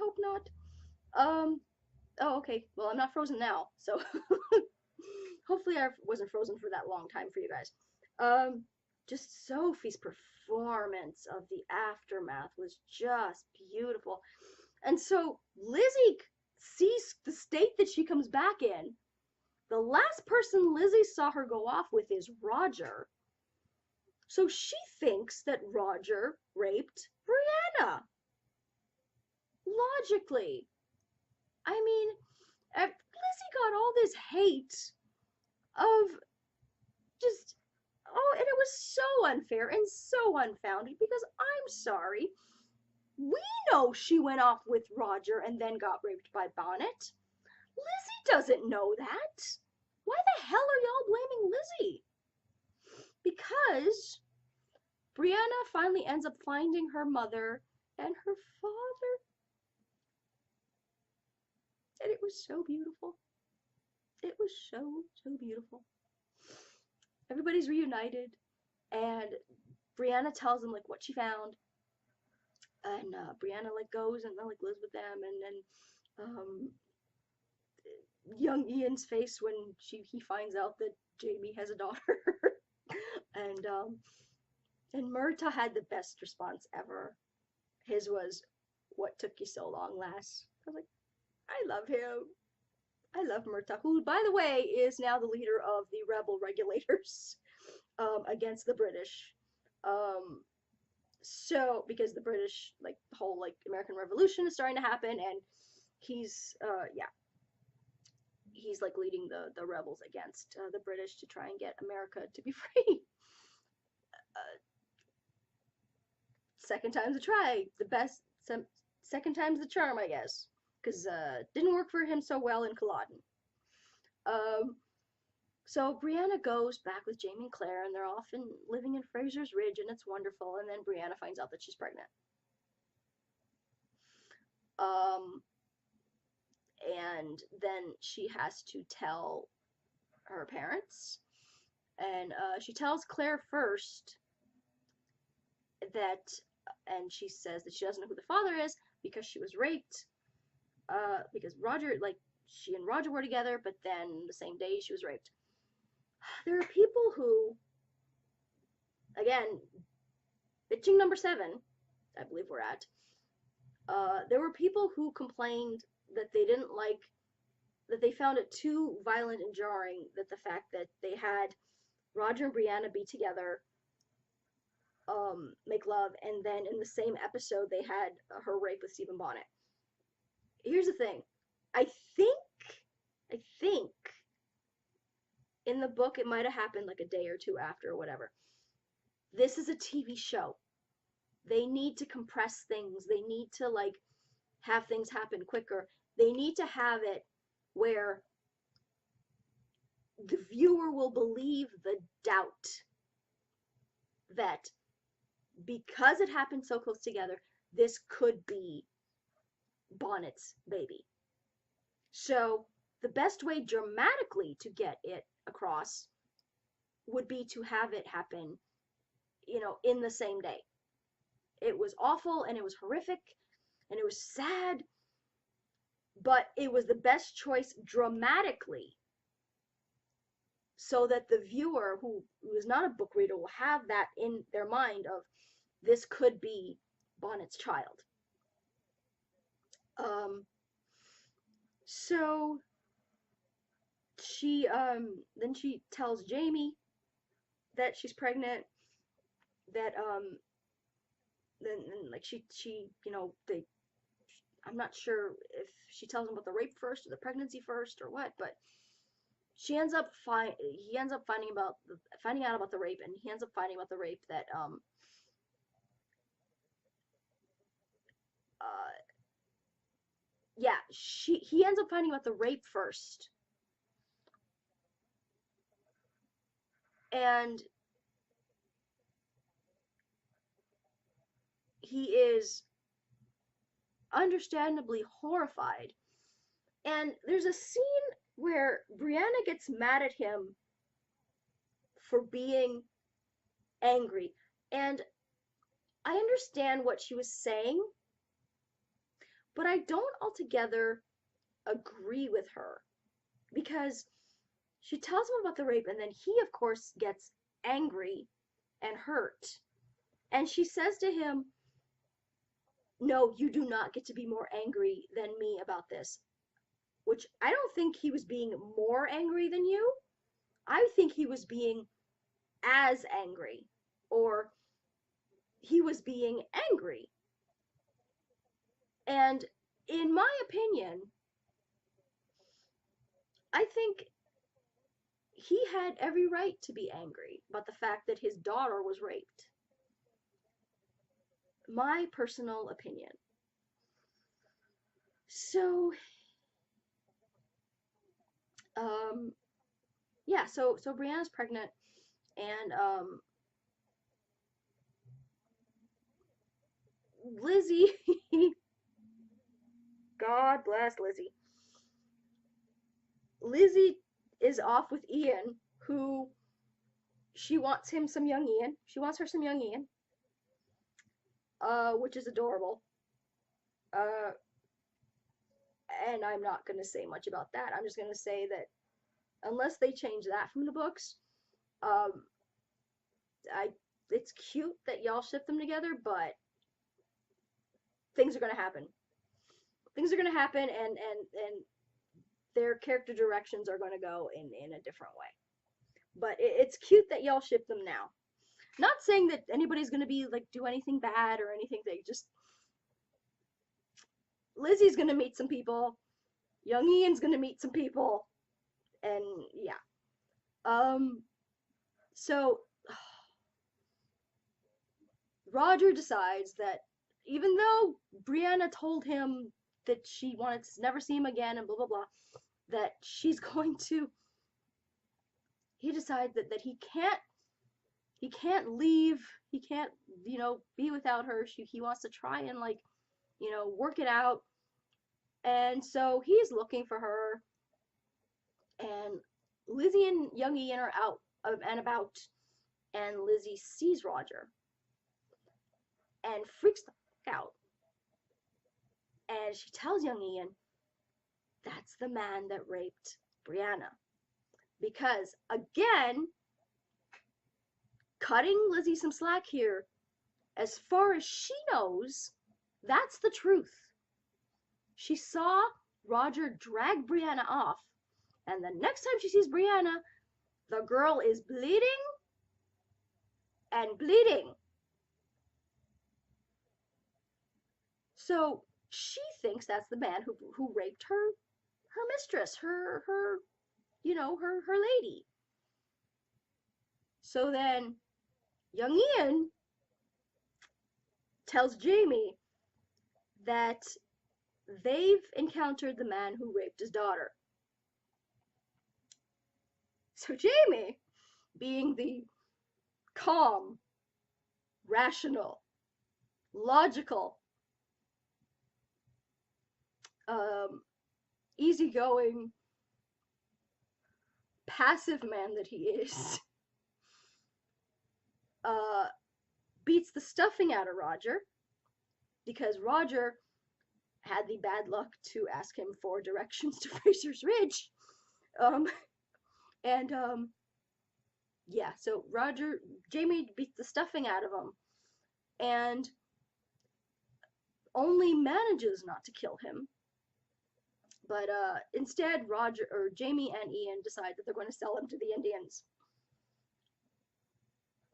hope not. Oh, okay. Well, I'm not frozen now, so hopefully I wasn't frozen for that long time for you guys. Just Sophie's performance of the aftermath was just beautiful. And so Lizzie sees the state that she comes back in. The last person Lizzie saw her go off with is Roger. So she thinks that Roger raped Brianna. Logically. I mean, Lizzie got all this hate of just, oh, and it was so unfair and so unfounded, because I'm sorry, we know she went off with Roger and then got raped by Bonnet. Lizzie doesn't know that. Why the hell are y'all blaming Lizzie? Because Brianna finally ends up finding her mother and her father. And it was so beautiful. It was so, so beautiful. Everybody's reunited, and Brianna tells them like what she found, and Brianna like goes and like lives with them, and then young Ian's face when he finds out that Jamie has a daughter, and Murtagh had the best response ever. His was, "What took you so long, lass?" I was like, I love him. I love Murtagh, who, by the way, is now the leader of the rebel regulators. against the British. Um, so because the British, like the whole like American Revolution is starting to happen, and he's yeah, he's like leading the rebels against the British to try and get America to be free. uh, Second time's a try, the best. Second time's the charm, I guess, because didn't work for him so well in Culloden. Um, so Brianna goes back with Jamie and Claire, and they're often living in Fraser's Ridge, and it's wonderful. And then Brianna finds out that she's pregnant. Um, and then she has to tell her parents, and she tells Claire first that, and she says that she doesn't know who the father is because she was raped. Because Roger, like, she and Roger were together, but then the same day she was raped. There are people who, again, bitching number 7, I believe we're at. There were people who complained that they didn't like, that they found it too violent and jarring, that the fact that they had Roger and Brianna be together, make love, and then in the same episode they had her rape with Stephen Bonnet. Here's the thing. I think in the book it might have happened like a day or two after or whatever. This is a TV show. They need to compress things. They need to like have things happen quicker. They need to have it where the viewer will believe the doubt that because it happened so close together, this could be Bonnet's baby. So the best way dramatically to get it across would be to have it happen, in the same day. It was awful and it was horrific and it was sad, but it was the best choice dramatically so that the viewer who is not a book reader will have that in their mind of this could be Bonnet's child. So she then she tells Jamie that she's pregnant, that then like she they, I'm not sure if she tells him about the rape first or the pregnancy first or what, but he ends up finding out about the rape, and he ends up finding about the rape that yeah, he ends up finding out the rape first, and he is understandably horrified. And there's a scene where Brianna gets mad at him for being angry, and I understand what she was saying, but I don't altogether agree with her, because she tells him about the rape, and then he, of course, gets angry and hurt. And she says to him, no, you do not get to be more angry than me about this. Which I don't think he was being more angry than you. I think he was being as angry. Or he was being angry. And in my opinion, I think he had every right to be angry about the fact that his daughter was raped. My personal opinion. So, yeah, so Brianna's pregnant, and Lizzie, God bless Lizzie. Lizzie is off with Ian, who she wants him some young Ian. She wants her some young Ian, which is adorable. Uh, and I'm not gonna say much about that. I'm just gonna say that unless they change that from the books, um, it's cute that y'all ship them together, but things are gonna happen. Things are gonna happen, and their character directions are gonna go in a different way. But it's cute that y'all ship them now. Not saying that anybody's gonna be like do anything bad or anything. They just Lizzie's gonna meet some people. Young Ian's gonna meet some people, and yeah. Um. So Roger decides that even though Brianna told him that she wanted to never see him again and blah blah blah, that she's going to. He decides that he can't leave. He can't be without her. He wants to try and like work it out. And so he's looking for her, and Lizzie and young Ian are out and about, and Lizzie sees Roger and freaks the fuck out. And she tells young Ian that's the man that raped Brianna. Because, again, cutting Lizzie some slack here, as far as she knows, that's the truth. She saw Roger drag Brianna off, and the next time she sees Brianna, the girl is bleeding and bleeding. So she thinks that's the man who raped her mistress, her lady. So then young Ian tells Jamie that they've encountered the man who raped his daughter. So Jamie, being the calm, rational, logical, easygoing, passive man that he is, beats the stuffing out of Roger, because Roger had the bad luck to ask him for directions to Fraser's Ridge. Yeah, so Jamie beats the stuffing out of him, and only manages not to kill him. But instead, Jamie and Ian decide that they're going to sell him to the Indians.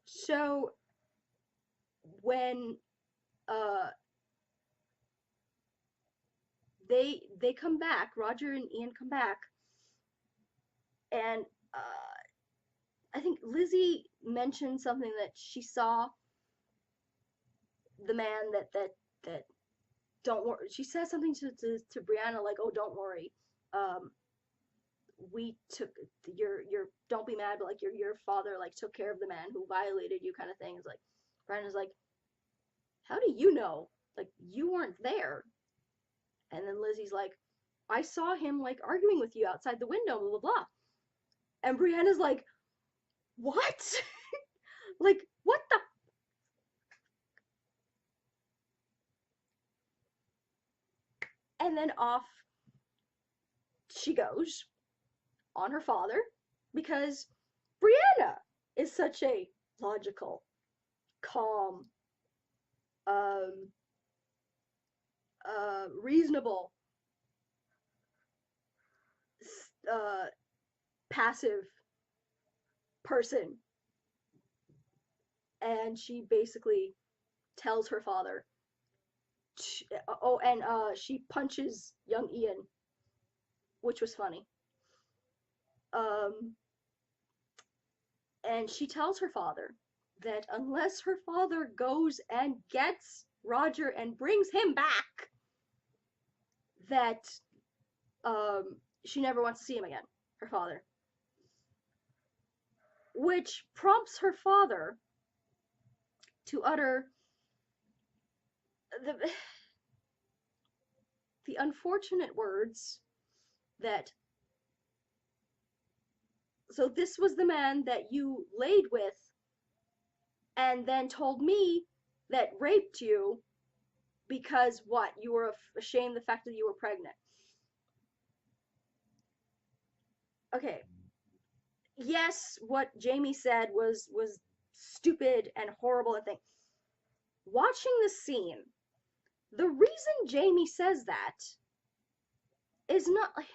So when they come back, Roger and Ian come back, and I think Lizzie mentioned something that she saw the man that don't worry. She says something to Brianna like, "Oh, don't worry. We took your don't be mad, but like your father like took care of the man who violated you," kind of thing. It's like Brianna's like, "How do you know? Like you weren't there." And then Lizzie's like, "I saw him like arguing with you outside the window, blah blah blah." And Brianna's like, "What?" Like, what the? And then off she goes on her father, because Brianna is such a logical, calm, reasonable, passive person. And she basically tells her father, she punches young Ian, which was funny. And she tells her father that unless her father goes and gets Roger and brings him back, that she never wants to see him again, her father. Which prompts her father to utter the unfortunate words that, "So this was the man that you laid with and then told me that raped you because what? You were ashamed the fact that you were pregnant." Okay. Yes, what Jamie said was stupid and horrible and thing. Watching the scene, the reason Jamie says that is not like,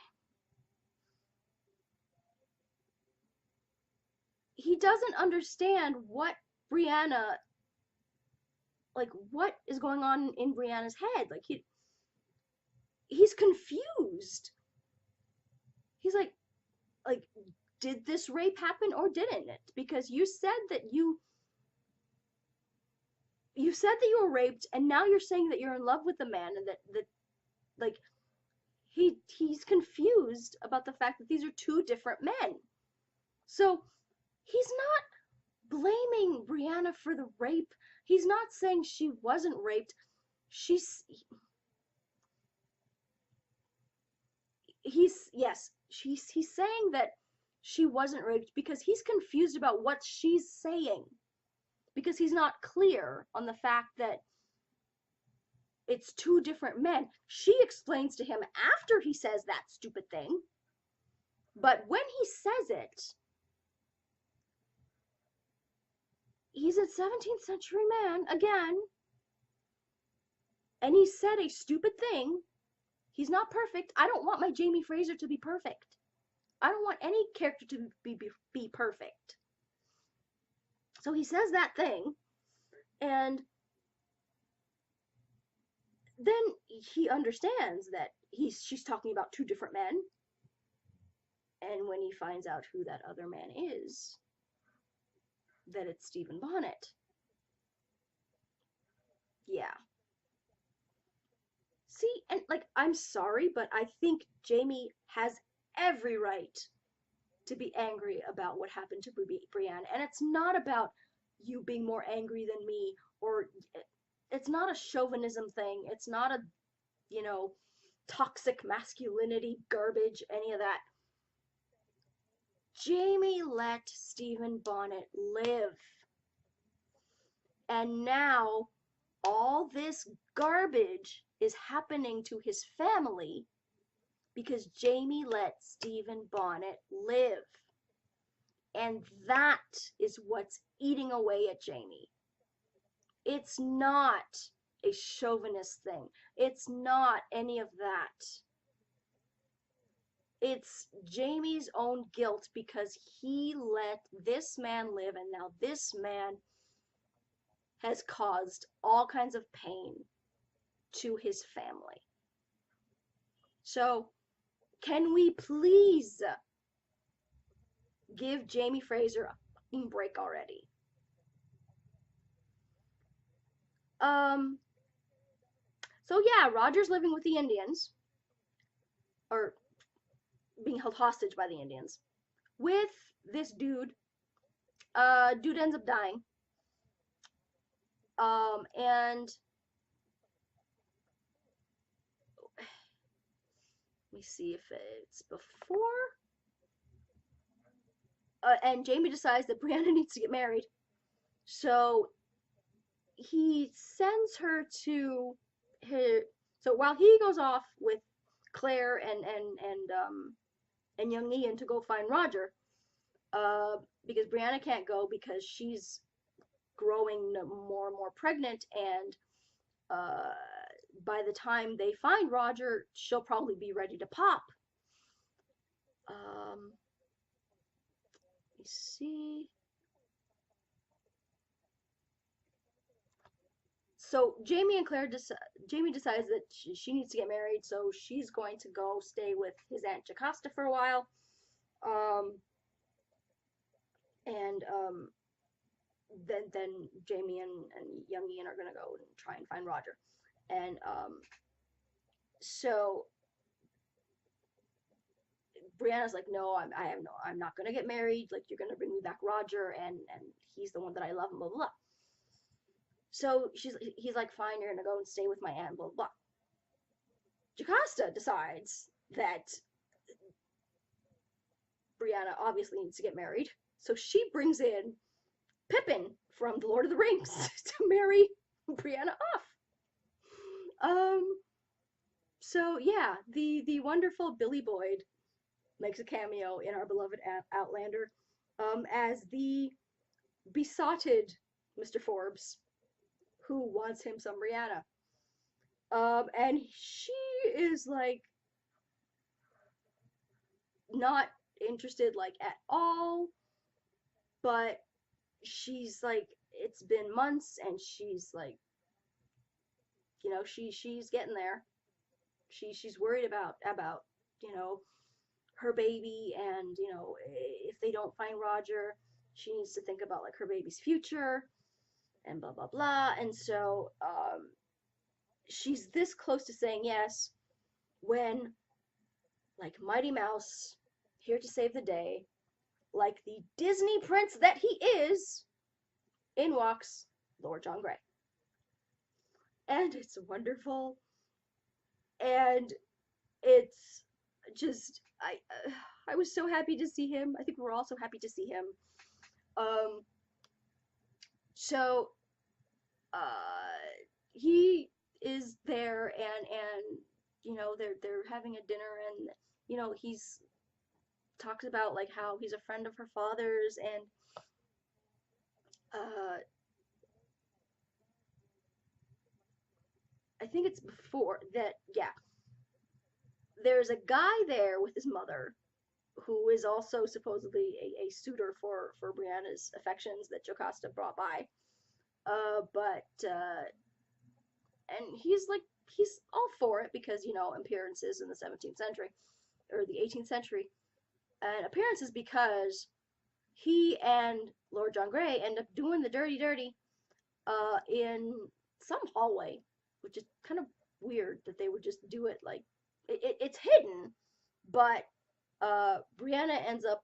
he doesn't understand what Brianna, like, what is going on in Brianna's head. Like, he's confused. He's like, did this rape happen or didn't it? Because you said that you said that you were raped, and now you're saying that you're in love with the man, and that like, he's confused about the fact that these are two different men. So he's not blaming Brianna for the rape. He's not saying she wasn't raped. She's he's saying that she wasn't raped because he's confused about what she's saying, because he's not clear on the fact that it's two different men. She explains to him after he says that stupid thing, but when he says it, he's a 17th century man again, and he said a stupid thing. He's not perfect. I don't want my Jamie Fraser to be perfect. I don't want any character to be perfect. So he says that thing, and then he understands that she's talking about two different men. And when he finds out who that other man is, that it's Stephen Bonnet. Yeah. See, and like, I'm sorry, but I think Jamie has every right to be angry about what happened to Brienne. And it's not about you being more angry than me, or it's not a chauvinism thing. It's not a, you know, toxic masculinity garbage, any of that. Jamie let Stephen Bonnet live. And now all this garbage is happening to his family because Jamie let Stephen Bonnet live. And that is what's eating away at Jamie. It's not a chauvinist thing. It's not any of that. It's Jamie's own guilt because he let this man live, and now this man has caused all kinds of pain to his family. So, can we please give Jamie Fraser a fucking break already? So yeah, Roger's living with the Indians, or being held hostage by the Indians, with this dude. Dude ends up dying. And let me see if it's before. And Jamie decides that Brianna needs to get married, so he sends her to her. So while he goes off with Claire and young Ian to go find Roger, because Brianna can't go because she's growing more and more pregnant, and by the time they find Roger, she'll probably be ready to pop. Let me see. So Jamie decides that she needs to get married, so she's going to go stay with his Aunt Jocasta for a while. And then Jamie and young Ian are gonna go and try and find Roger. And so Brianna's like, no, I'm not gonna get married. Like, you're gonna bring me back Roger, and he's the one that I love, and blah blah blah. So he's like, fine, you're gonna go and stay with my aunt, blah blah. Jocasta decides that Brianna obviously needs to get married, so she brings in Pippin from The Lord of the Rings to marry Brianna off. So yeah, the wonderful Billy Boyd makes a cameo in our beloved Outlander, as the besotted Mr. Forbes, who wants him some Brianna. And she is like not interested, like, at all. but she's like, it's been months, and she's like, she's getting there. She's worried about you know her baby, and if they don't find Roger, she needs to think about like her baby's future and blah blah blah. And so she's this close to saying yes when, like Mighty Mouse, here to save the day, like the Disney prince that he is, in walks Lord John Grey. And it's wonderful. And it's just, I was so happy to see him. I think we're all so happy to see him. Um, so he is there, and they're having a dinner, and he's talks about like how he's a friend of her father's, and uh, I think it's before that, yeah. There's a guy there with his mother who is also supposedly a suitor for Brianna's affections that Jocasta brought by. But and he's all for it because appearances in the 17th century or the 18th century, and appearances because he and Lord John Grey end up doing the dirty in some hallway, which is kind of weird that they would just do it like it's hidden, but Brianna ends up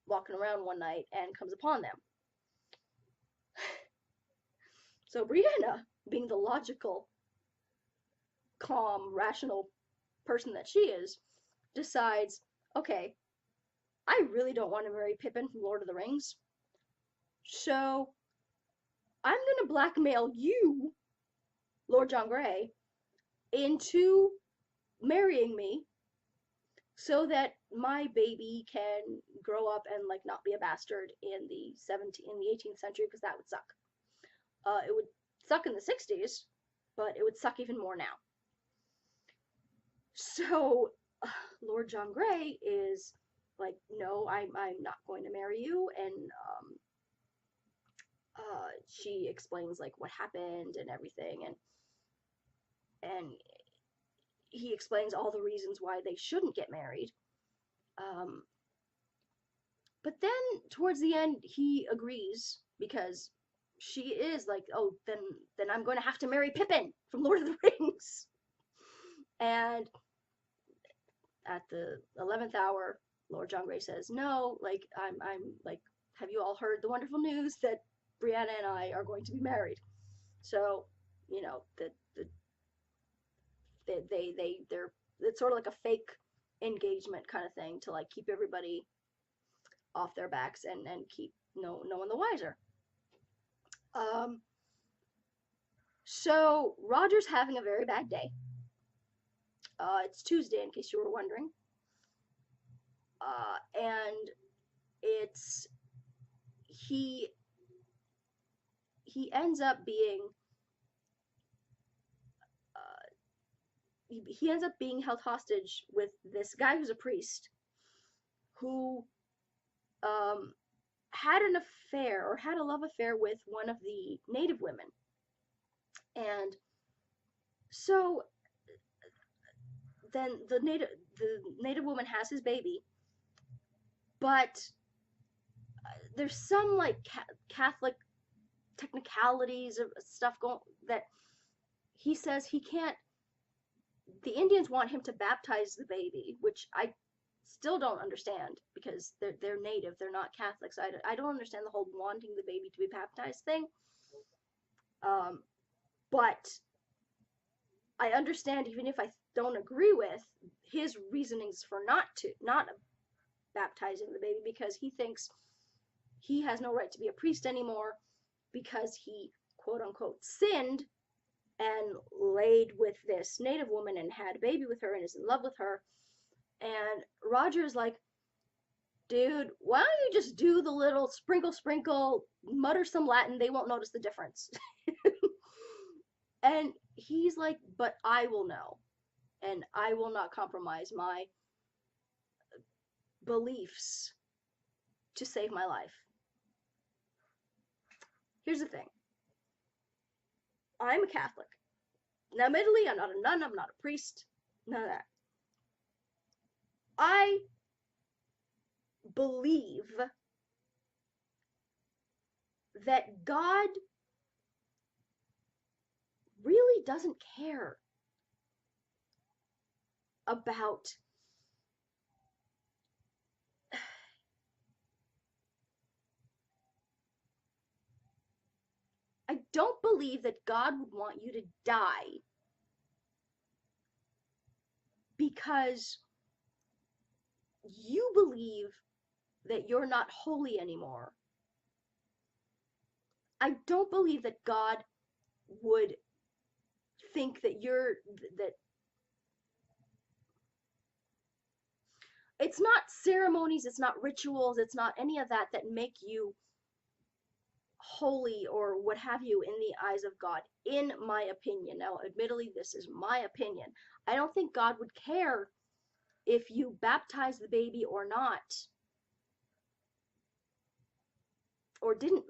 walking around one night and comes upon them. So Brianna, being the logical, calm, rational person that she is, decides, okay, I really don't want to marry Pippin from Lord of the Rings, so I'm going to blackmail you, Lord John Grey, into marrying me so that my baby can grow up and like not be a bastard in the 18th century, because that would suck. It would suck in the 60s, but it would suck even more now. So Lord John Grey is like, no, I'm not going to marry you, and she explains like what happened and everything, and he explains all the reasons why they shouldn't get married. But then towards the end, he agrees because she is like, oh, then I'm going to have to marry Pippin from Lord of the Rings. And at the 11th hour, Lord John Grey says, no, like I'm like, have you all heard the wonderful news that Brianna and I are going to be married? So they're it's sort of like a fake engagement kind of thing to like keep everybody off their backs and keep no one the wiser. So Roger's having a very bad day. It's Tuesday, in case you were wondering. And it's he ends up being he ends up being held hostage with this guy who's a priest who had an affair or had a love affair with one of the native women. And so then the native woman has his baby, but there's some like Catholic technicalities of stuff going that he says he can't. The Indians want him to baptize the baby, which I still don't understand because they're native, they're not Catholic. So I don't understand the whole wanting the baby to be baptized thing. But I understand, even if I don't agree with his reasonings for not baptizing the baby, because he thinks he has no right to be a priest anymore because he quote unquote sinned and laid with this native woman and had a baby with her and is in love with her. And Roger's like, dude, why don't you just do the little sprinkle, mutter some Latin, they won't notice the difference. And he's like, but I will know, and I will not compromise my beliefs to save my life. Here's the thing. I'm a Catholic. Now, admittedly, I'm not a nun, I'm not a priest, none of that. I believe that God really doesn't care about I don't believe that God would want you to die because you believe that you're not holy anymore. I don't believe that God would think that that it's not ceremonies, it's not rituals, it's not any of that that make you holy or what have you in the eyes of God, in my opinion. Now, admittedly, this is my opinion. I don't think God would care if you baptize the baby or not, or didn't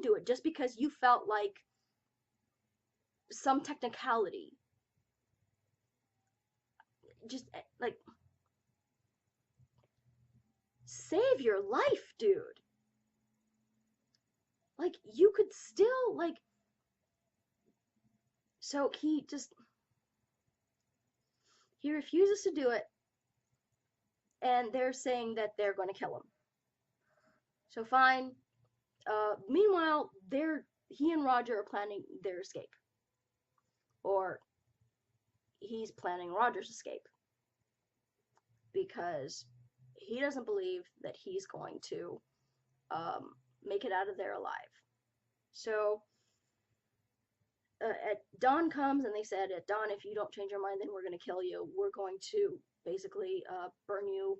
do it just because you felt like some technicality. Just like save your life, dude. Like you could still like so he refuses to do it, and they're saying that they're going to kill him. So fine. Meanwhile, he and Roger are planning their escape, or he's planning Roger's escape, because he doesn't believe that he's going to make it out of there alive. So at dawn comes, and they said, at dawn, if you don't change your mind, then we're going to kill you. We're going to basically burn you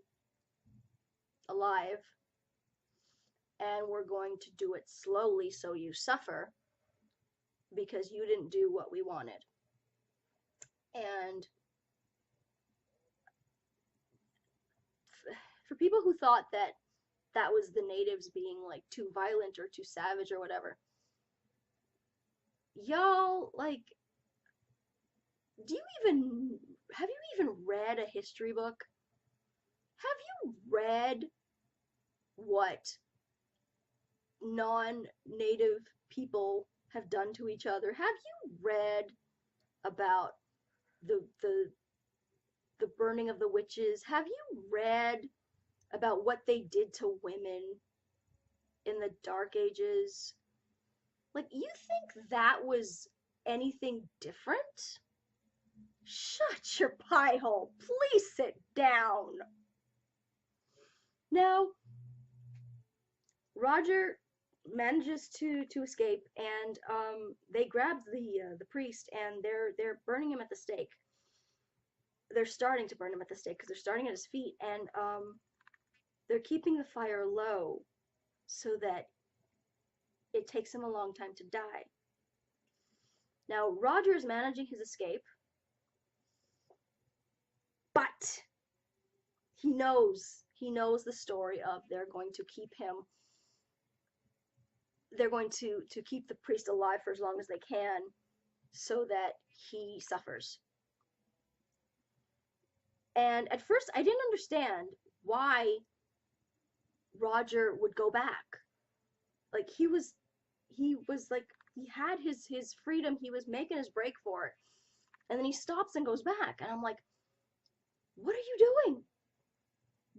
alive, and we're going to do it slowly so you suffer because you didn't do what we wanted. And for people who thought that that was the natives being like too violent or too savage or whatever, y'all, like, have you even read a history book? Have you read what non-native people have done to each other? Have you read about the burning of the witches? Have you read about what they did to women in the Dark Ages? Like, you think that was anything different? Shut your pie hole. Please sit down. Now, Roger manages to escape, and they grab the priest, and they're burning him at the stake. They're starting to burn him at the stake because they're starting at his feet, and they're keeping the fire low so that it takes him a long time to die. Now, Roger is managing his escape, but he knows the story of they're going to keep the priest alive for as long as they can so that he suffers. And at first I didn't understand why Roger would go back. Like he had his freedom, he was making his break for it. And then he stops and goes back, and I'm like, what are you doing?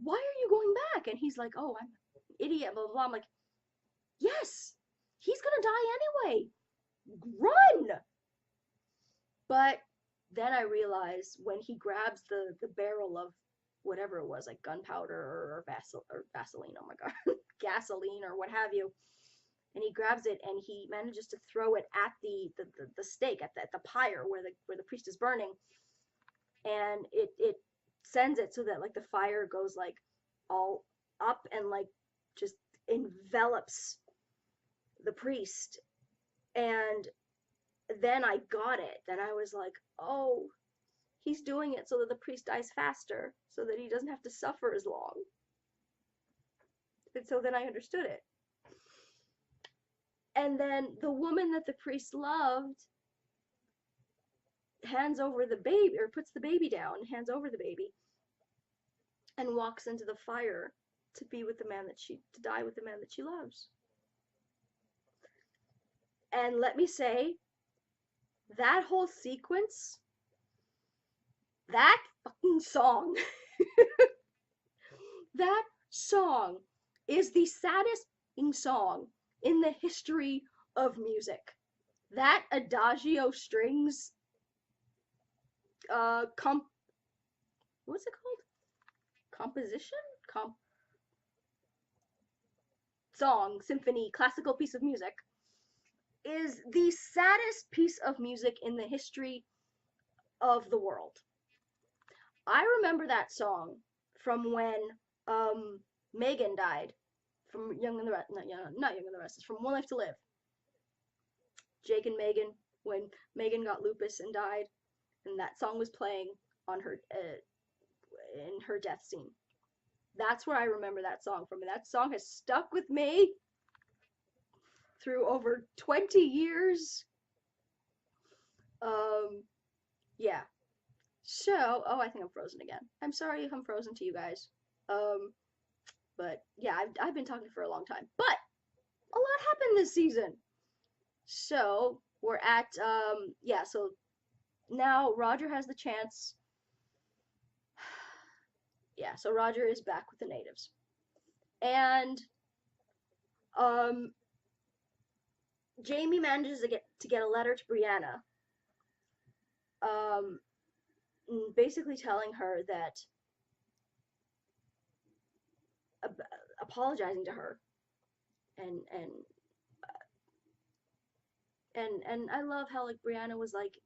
Why are you going back? And he's like, oh, I'm an idiot, blah, blah, blah. I'm like, yes, he's gonna die anyway. Run! But then I realize when he grabs the barrel of whatever it was, like gunpowder or Vaseline, oh my god, gasoline or what have you, and he grabs it and he manages to throw it at the stake, at the pyre where the priest is burning, and it sends it so that like the fire goes like all up and like just envelops the priest. And then I got it. Then I was like, oh, he's doing it so that the priest dies faster, so that he doesn't have to suffer as long. And so then I understood it. And then the woman that the priest loved hands over the baby, or puts the baby down, hands over the baby, and walks into the fire to be with the man that to die with the man that she loves. And let me say, that whole sequence, that fucking song, that song is the saddest song in the history of music. That adagio strings, what's it called? Composition? Song, symphony, classical piece of music is the saddest piece of music in the history of the world. I remember that song from when Megan died, from Young and the Rest, not Young and the Rest, it's from One Life to Live. Jake and Megan, when Megan got lupus and died, and that song was playing on her in her death scene. That's where I remember that song from, and that song has stuck with me through over 20 years. Yeah. So, oh, I think I'm frozen again. I'm sorry if I'm frozen to you guys. But yeah, I've been talking for a long time. But a lot happened this season. So we're at yeah. So now Roger has the chance. Yeah. So Roger is back with the natives, and Jamie manages to get a letter to Brianna. Basically telling her that apologizing to her, and I love how like Brianna was like,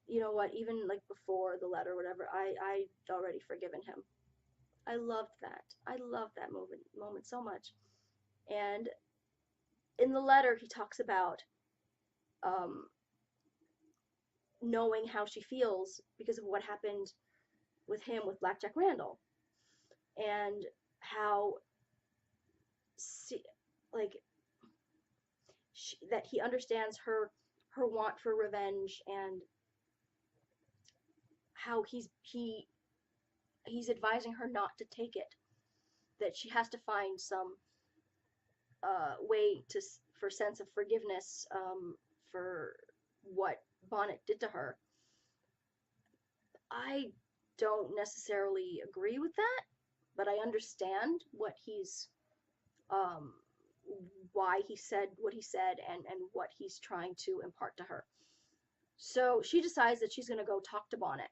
you know what, even like before the letter or whatever, I'd already forgiven him. I loved that. I loved that moment so much. And in the letter he talks about um knowing how she feels because of what happened with him with Blackjack Randall, and how like that he understands her want for revenge, and how he's advising her not to take it, that she has to find some way to for sense of forgiveness for what Bonnet did to her. I don't necessarily agree with that, but I understand what he's um, why he said what he said, and what he's trying to impart to her. So she decides that she's going to go talk to Bonnet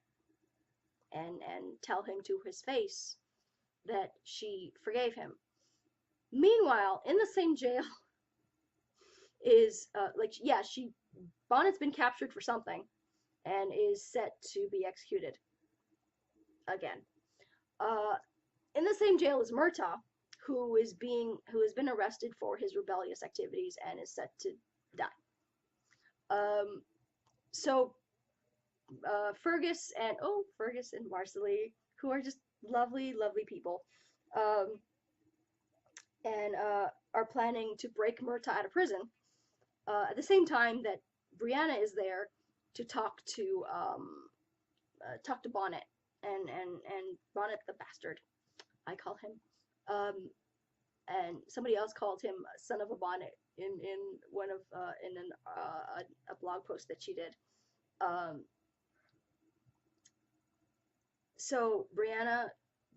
and tell him to his face that she forgave him. Meanwhile, in the same jail is like, yeah, Bonnet's been captured for something and is set to be executed again. In the same jail is Murtaugh, who has been arrested for his rebellious activities and is set to die. So Fergus and Marcelly, who are just lovely, lovely people, and are planning to break Murtaugh out of prison. At the same time that Brianna is there to talk to Bonnet, and Bonnet the bastard, I call him, and somebody else called him son of a bonnet in one of a blog post that she did. So Brianna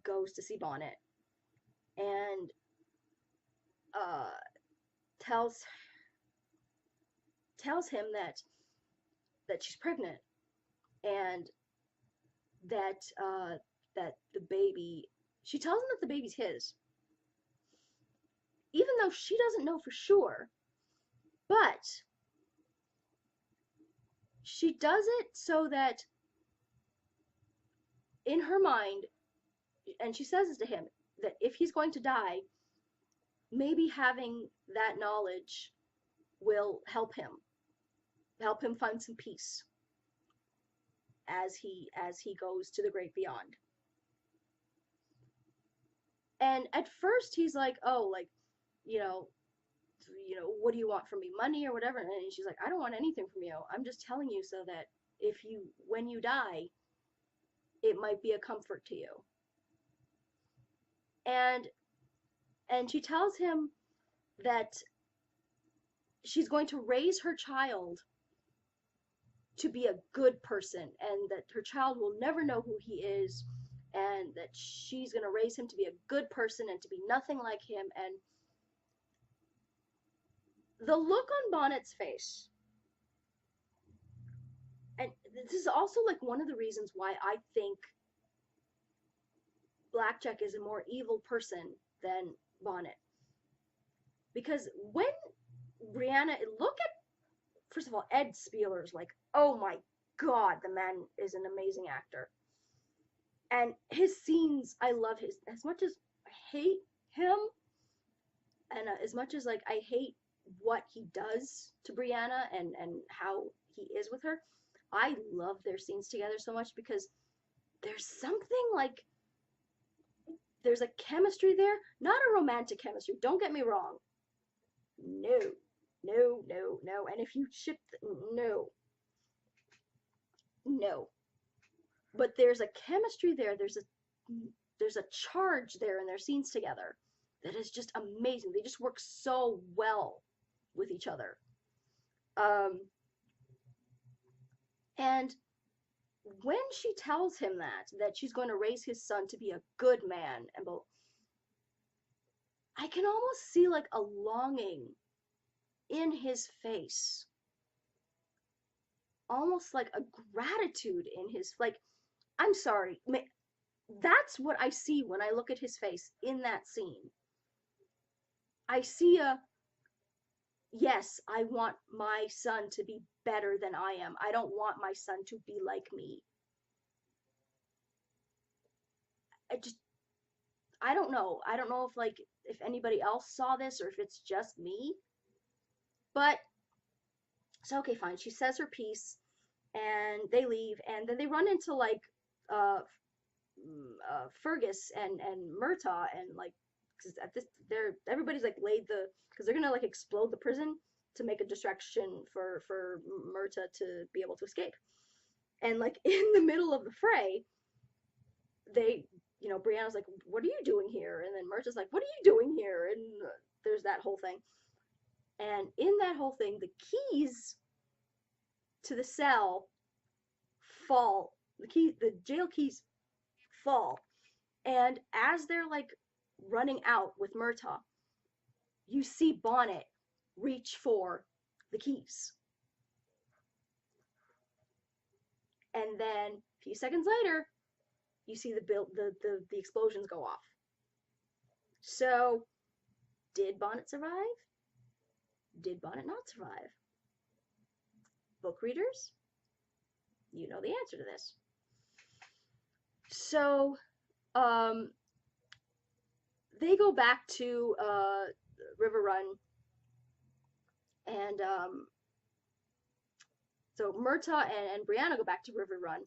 goes to see Bonnet and tells him that she's pregnant, and that the baby. She tells him that the baby's his, even though she doesn't know for sure. But she does it so that in her mind, and she says this to him, that if he's going to die, maybe having that knowledge will help him find some peace as he goes to the great beyond. And at first he's like, oh, like, you know, what do you want from me? Money or whatever? And she's like, I don't want anything from you. I'm just telling you so that when you die, it might be a comfort to you. And she tells him that she's going to raise her child to be a good person, and that her child will never know who he is, and that she's going to raise him to be a good person and to be nothing like him. And the look on Bonnet's face, and this is also like one of the reasons why I think Blackjack is a more evil person than Bonnet. Because when Brianna, look at, first of all, Ed Spieler's like, oh my god, the man is an amazing actor. And his scenes, I love his, as much as I hate him, and as much as like I hate what he does to Brianna and how he is with her, I love their scenes together so much, because there's something like, there's a chemistry there, not a romantic chemistry, don't get me wrong. No, no, no, no. And if you ship, no, no. But there's a chemistry there, there's a charge there in their scenes together that is just amazing. They just work so well with each other. And when she tells him that she's going to raise his son to be a good man, and I can almost see like a longing in his face, almost like a gratitude in his, like, I'm sorry, that's what I see when I look at his face in that scene. I see yes, I want my son to be better than I am. I don't want my son to be like me. I don't know. I don't know if like if anybody else saw this or if it's just me. But so okay, fine. She says her piece and they leave, and then they run into like Fergus and Murtaugh, and like, cause at this everybody's like laid because they're gonna like explode the prison to make a distraction for Murtaugh to be able to escape. And like in the middle of the fray, they, Brianna's like, what are you doing here? And then Murtaugh's like, what are you doing here? And there's that whole thing. And in that whole thing, the keys to the cell fall. The jail keys fall. And as they're like running out with Murtaugh, you see Bonnet reach for the keys. And then a few seconds later, you see the explosions go off. So, did Bonnet survive? Did Bonnet not survive? Book readers, you know the answer to this. So, they go back to River Run, and so Murtaugh and Brianna go back to River Run,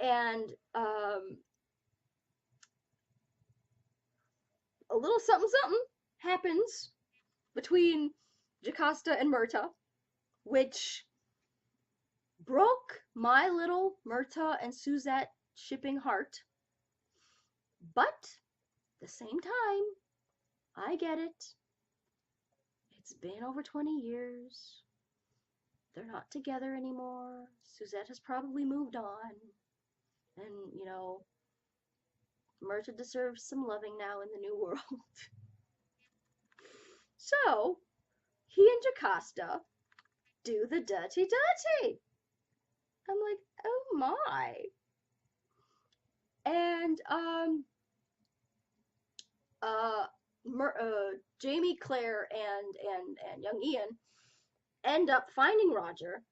and a little something happens between Jocasta and Murtaugh, which broke my little Murtaugh and Suzette shipping heart. But at the same time, I get it. It's been over 20 years. They're not together anymore. Suzette has probably moved on. And, Murtaugh deserves some loving now in the new world. So, he and Jocasta do the dirty. I'm like, oh my. And, Jamie, Claire, and young Ian end up finding Roger,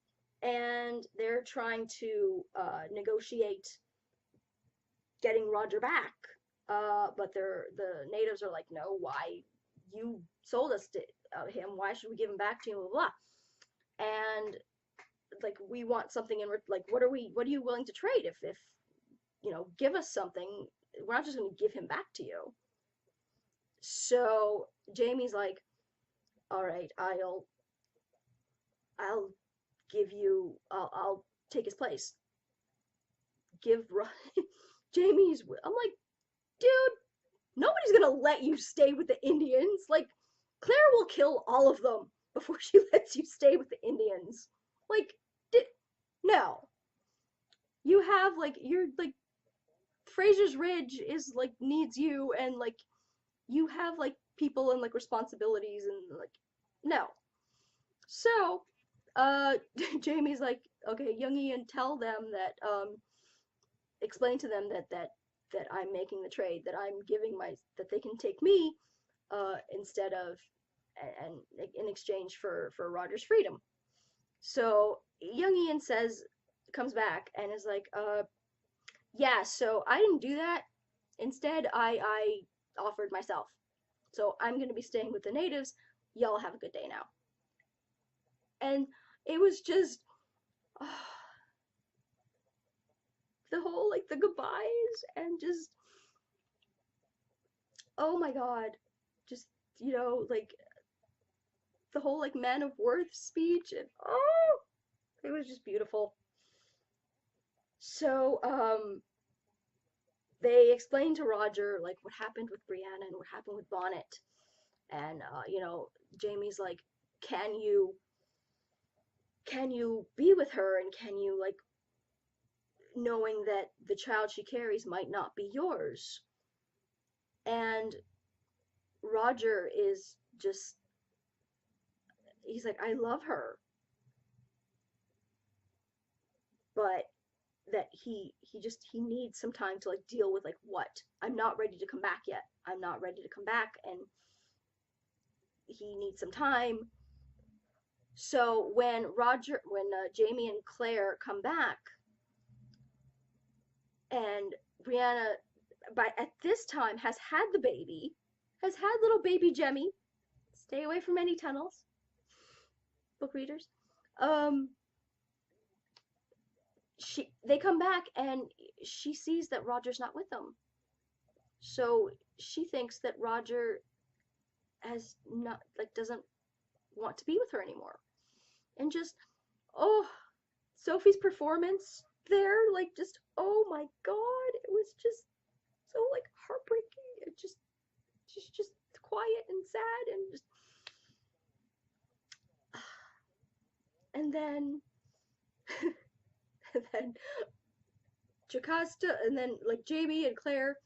and they're trying to negotiate getting Roger back. But the natives are like, no, why? You sold us to him. Why should we give him back to you? Blah, blah, blah. And like, we want something in like, what are you willing to trade? If give us something. We're not just going to give him back to you. So Jamie's like, all right, I'll give you, I'll take his place. Give Jamie's. I'm like, dude, nobody's gonna let you stay with the Indians. Like, Claire will kill all of them before she lets you stay with the Indians. Like, no. You have like you're like Fraser's Ridge is like needs you, and like you have like people and like responsibilities, and like no. So, Jamie's like, okay, Young Ian, tell them that explain to them that I'm making the trade, that I'm giving my that they can take me instead of and in exchange for Roger's freedom. So Young Ian comes back and is like, yeah, so I didn't do that. Instead, I offered myself. So I'm gonna be staying with the natives. Y'all have a good day now. And it was just uh, the whole like the goodbyes and just oh my god, just like the whole like man of worth speech, and oh, it was just beautiful. So they explained to Roger like what happened with Brianna and what happened with Bonnet, and Jamie's like, can you be with her, and can you like knowing that the child she carries might not be yours? And Roger is just he's like, I love her, but that he needs some time to like deal with like what I'm not ready to come back yet. I'm not ready to come back, and he needs some time. So when Jamie and Claire come back, and Brianna, by at this time has had the baby, has had little baby Jemmy. Stay away from any tunnels, book readers. Um, they come back and she sees that Roger's not with them. So she thinks that Roger has not like doesn't want to be with her anymore. And just oh, Sophie's performance there, like just oh my god, it was just so like heartbreaking. It just she's just quiet and sad and just and then and then Jocasta and then like Jamie and Claire,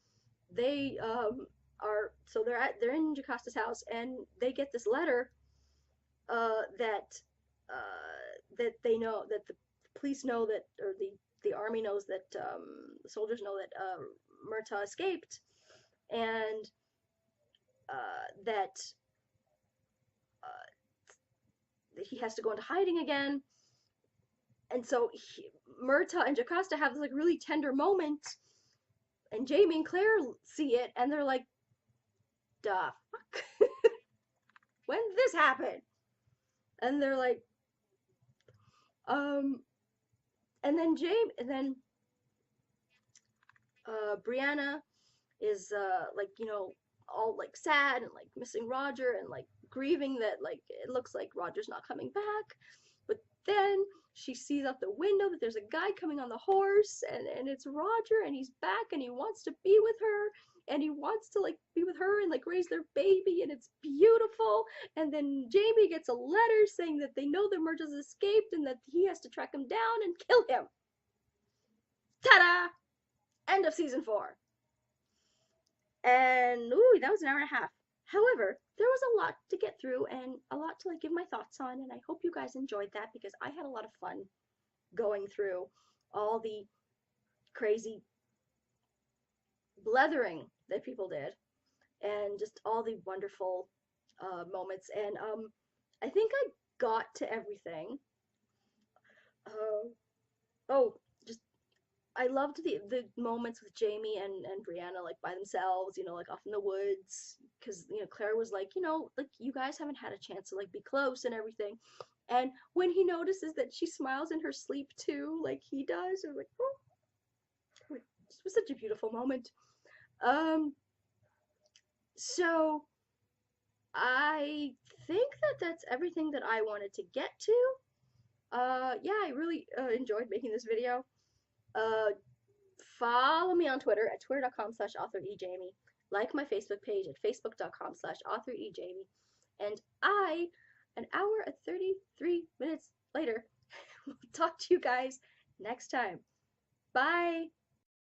they are so they're in Jocasta's house, and they get this letter that that they know that the police know that, or the army knows that the soldiers know that Murtaugh escaped, and that he has to go into hiding again. And so Murtaugh and Jocasta have this like really tender moment, and Jamie and Claire see it, and they're like, "Duh, fuck, when did this happen?" And they're like, um, and then Brianna is like all like sad and like missing Roger and like grieving that like it looks like Roger's not coming back. But then she sees out the window that there's a guy coming on the horse, and it's Roger, and he's back, and he wants to be with her, and he wants to like be with her and like raise their baby, and it's beautiful. And then Jamie gets a letter saying that they know that Murtaugh's escaped and that he has to track him down and kill him. Ta-da! End of season 4. And ooh, that was an hour and a half. However, there was a lot to get through and a lot to like give my thoughts on, and I hope you guys enjoyed that because I had a lot of fun going through all the crazy blethering that people did and just all the wonderful moments. And I think I got to everything. Uh, oh, just I loved the moments with Jamie and Brianna like by themselves, like off in the woods, because Claire was like, like you guys haven't had a chance to like be close and everything. And when he notices that she smiles in her sleep too, like he does, or like, oh, it was such a beautiful moment. Um, so I think that that's everything that I wanted to get to. Yeah, I really enjoyed making this video. Follow me on Twitter at twitter.com/authorejamie. Like my Facebook page at facebook.com/authorejamie. And I, an hour and 33 minutes later, will talk to you guys next time. Bye!